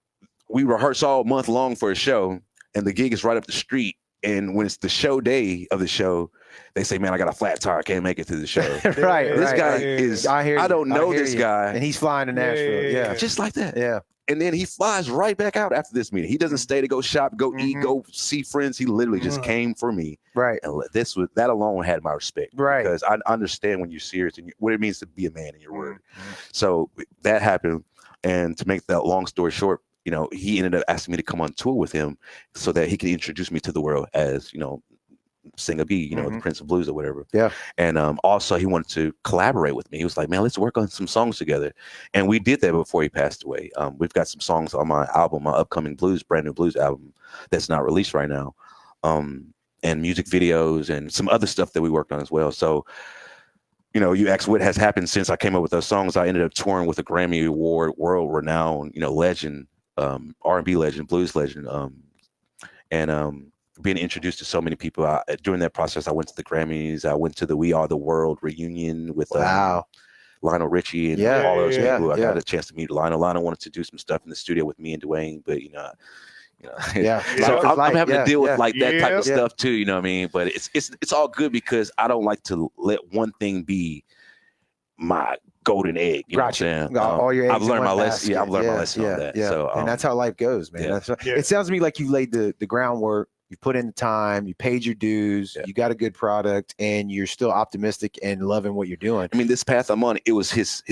we rehearse all month long for a show and the gig is right up the street. And when it's the show day of the show, they say, man, I got a flat tire. I can't make it to the show. Right. This guy is, I don't know this guy. And he's flying to Nashville. Yeah. Just like that. Yeah. And then he flies right back out after this meeting. He doesn't stay to go shop, go eat, go see friends. He literally just came for me. Right. And that alone had my respect. Right. Because I understand when you're serious and what it means to be a man in your word. So that happened. And to make that long story short, he ended up asking me to come on tour with him so that he could introduce me to the world as, Singa B, the Prince of Blues or whatever. Yeah. And also he wanted to collaborate with me. He was like, man, let's work on some songs together. And we did that before he passed away. We've got some songs on my album, my upcoming brand new blues album that's not released right now. And music videos and some other stuff that we worked on as well. So, you asked what has happened since I came up with those songs. I ended up touring with a Grammy Award, world renowned, legend, R&B legend, blues legend, and being introduced to so many people. During that process, I went to the Grammys. I went to the We Are the World reunion with Lionel Richie and all those people. I got a chance to meet Lionel. Lionel wanted to do some stuff in the studio with me and Dwayne, but so I'm having to deal with like that type of stuff too. You know what I mean? But it's all good because I don't like to let one thing be my golden egg. You know what I'm saying? All your eggs I've learned my lesson. basket. I've learned my lesson on that. Yeah. So, and that's how life goes, man. It sounds to me like you laid the groundwork. You put in the time, you paid your dues, you got a good product, and you're still optimistic and loving what you're doing. I mean, this path I'm on, it was his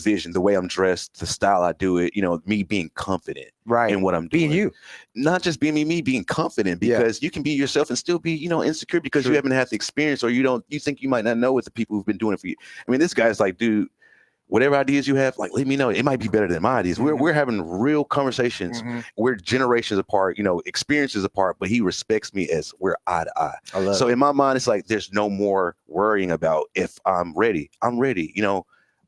vision, the way I'm dressed, the style I do it, me being confident in what I'm doing. Being you. Not just being me being confident, because you can be yourself and still be, insecure because you haven't had the experience or you think you might not know what the people who've been doing it for you. I mean, this guy's like, dude, whatever ideas you have, like, let me know. It might be better than my ideas. We're having real conversations. We're generations apart, experiences apart, but he respects me as we're eye to eye. So in my mind, it's like, there's no more worrying about if I'm ready. I'm ready.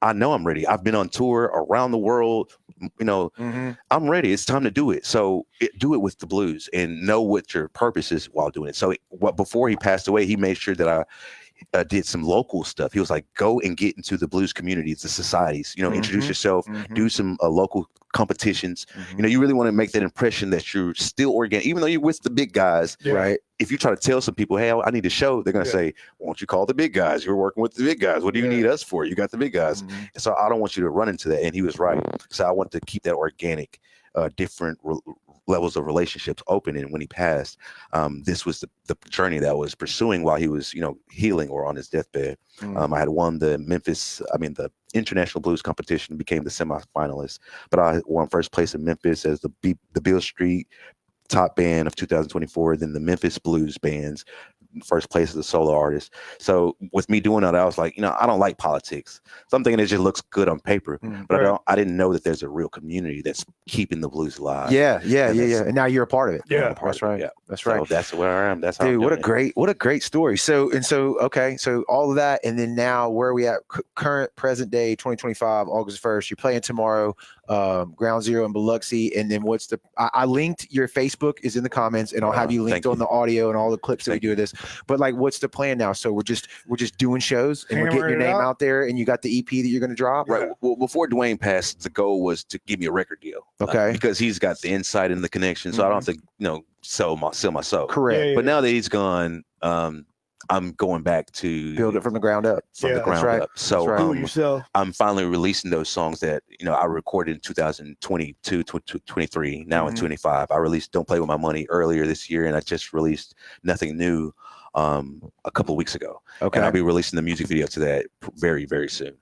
I know I'm ready. I've been on tour around the world. I'm ready. It's time to do it. So do it with the blues and know what your purpose is while doing it. So before he passed away, he made sure that I did some local stuff. He was like, go and get into the blues communities, the societies, introduce yourself, do some local competitions. You really want to make that impression that you're still organic, even though you're with the big guys. Right. If you try to tell some people, hey, I need a show, they're going to say, won't you call the big guys? You're working with the big guys. What do you need us for? You got the big guys. And so I don't want you to run into that. And he was right. So I want to keep that organic, different levels of relationships open. And when he passed, this was the journey that I was pursuing while he was, healing or on his deathbed. I had won the the International Blues Competition, became the semifinalist, but I won first place in Memphis as the Beale Street top band of 2024, then the Memphis Blues bands, first place as a solo artist. So with me doing that, I was like, I don't like politics. So I'm thinking it just looks good on paper, but I didn't know that there's a real community that's keeping the blues alive. Yeah. And now you're a part of it. Yeah, that's right. Yeah. That's right. So that's where I am. That's how. Dude, what a great story. So all of that, and then now where are we at? Current present day, 2025, August 1st. You're playing tomorrow, Ground Zero in Biloxi, and then what's I linked your Facebook is in the comments, and I'll have you linked on the audio and all the clips that we do of this. But like, what's the plan now? So we're just doing shows and we're getting your name out there, and you got the EP that you're going to drop. Right. Well, before Dwayne passed, the goal was to give me a record deal. Okay. Because he's got the insight and the connection, so I don't have to, sell my soul. Correct. Yeah. But now that he's gone, I'm going back to Build it from the ground up. from the Yeah. ground That's right. up. So That's right. Do it yourself. I'm finally releasing those songs that I recorded in 2022, 23, now in Mhm. 25. I released "Don't Play with My Money" earlier this year, and I just released "Nothing New" a couple of weeks ago. Okay. And I'll be releasing the music video to that very, very soon.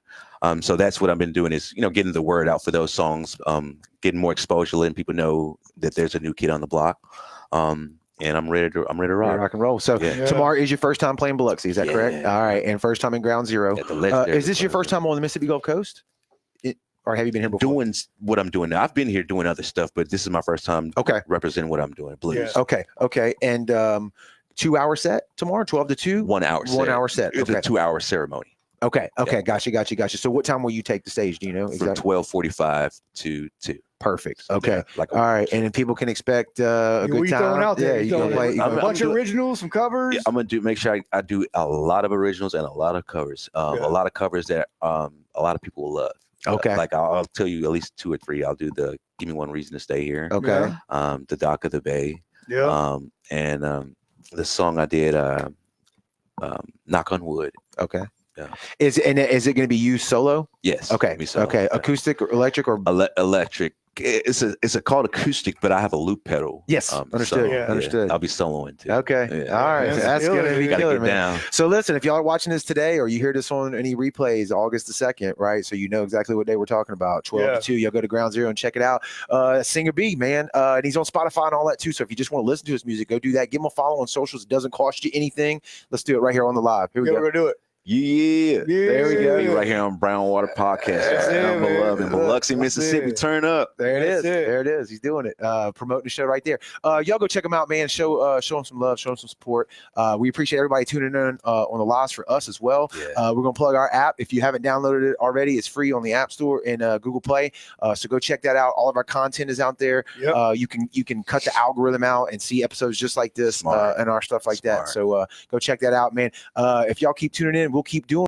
So that's what I've been doing is getting the word out for those songs, getting more exposure, letting people know that there's a new kid on the block. And I'm ready to rock. Rock and roll. So Yeah. tomorrow is your first time playing Biloxi, is that correct? Yeah. All right, and first time in Ground Zero. At the legendary Is this your first time on the Mississippi Gulf Coast? Or have you been here before? doing what I'm doing now? I've been here doing other stuff, but this is my first time Okay. representing what I'm doing, blues. Yeah. Okay. And 2-hour set tomorrow, 12 to 2? 1 hour set. 1 hour set. It's Okay. a 2-hour ceremony Okay. Yeah. Gotcha. So what time will you take the stage? Do you know? from 12:45 to 2. Perfect. Okay. Like All right. And then people can expect a What good you time. throwing out there? Yeah, You you can throwing play. a You I'm- can- bunch of doing- originals, some covers. Yeah, I'm gonna make sure I do a lot of originals and a lot of covers. A lot of covers that a lot of people will love. Okay. Like I'll tell you at least 2 or 3. I'll do the "Give Me One Reason to Stay Here," Okay. the "Dock of the Bay," Yeah. and the song I did, "Knock on Wood." Okay. Yeah. Is it going to be you solo? Yes. Okay. me solo. Okay. Acoustic or electric or Electric. It's a called acoustic, but I have a loop pedal. Yes, understood, understood. I'll be soloing too. Okay. Yeah. All right. Yeah, That's killer, going to be dude. Gotta killer, get man. down. So listen, if y'all are watching this today or you hear this on any replays, August the 2nd, right? So you know exactly what day we're talking about. 12 to 2. Y'all go to Ground Zero and check it out. Singa B, man. And he's on Spotify and all that too. So if you just want to listen to his music, go do that. Give him a follow on socials. It doesn't cost you anything. Let's do it right here on the live. Here we Yeah, go. we're gonna do it. Yeah. There we go. Be right here on Brown Water Podcast. That's it, I'm man. beloved in Biloxi, That's Mississippi. it. Turn up. There it is. That's it. There it is. He's doing it. Promoting the show right there. Y'all go check him out, man. Show him some love. Show him some support. We appreciate everybody tuning in on the lives for us as well. Yeah. We're gonna plug our app. If you haven't downloaded it already, it's free on the App Store and Google Play. So go check that out. All of our content is out there. Yep. You can cut the algorithm out and see episodes just like this Smart. and our stuff like that. Smart. So go check that out, man. If y'all keep tuning in, we'll keep doing.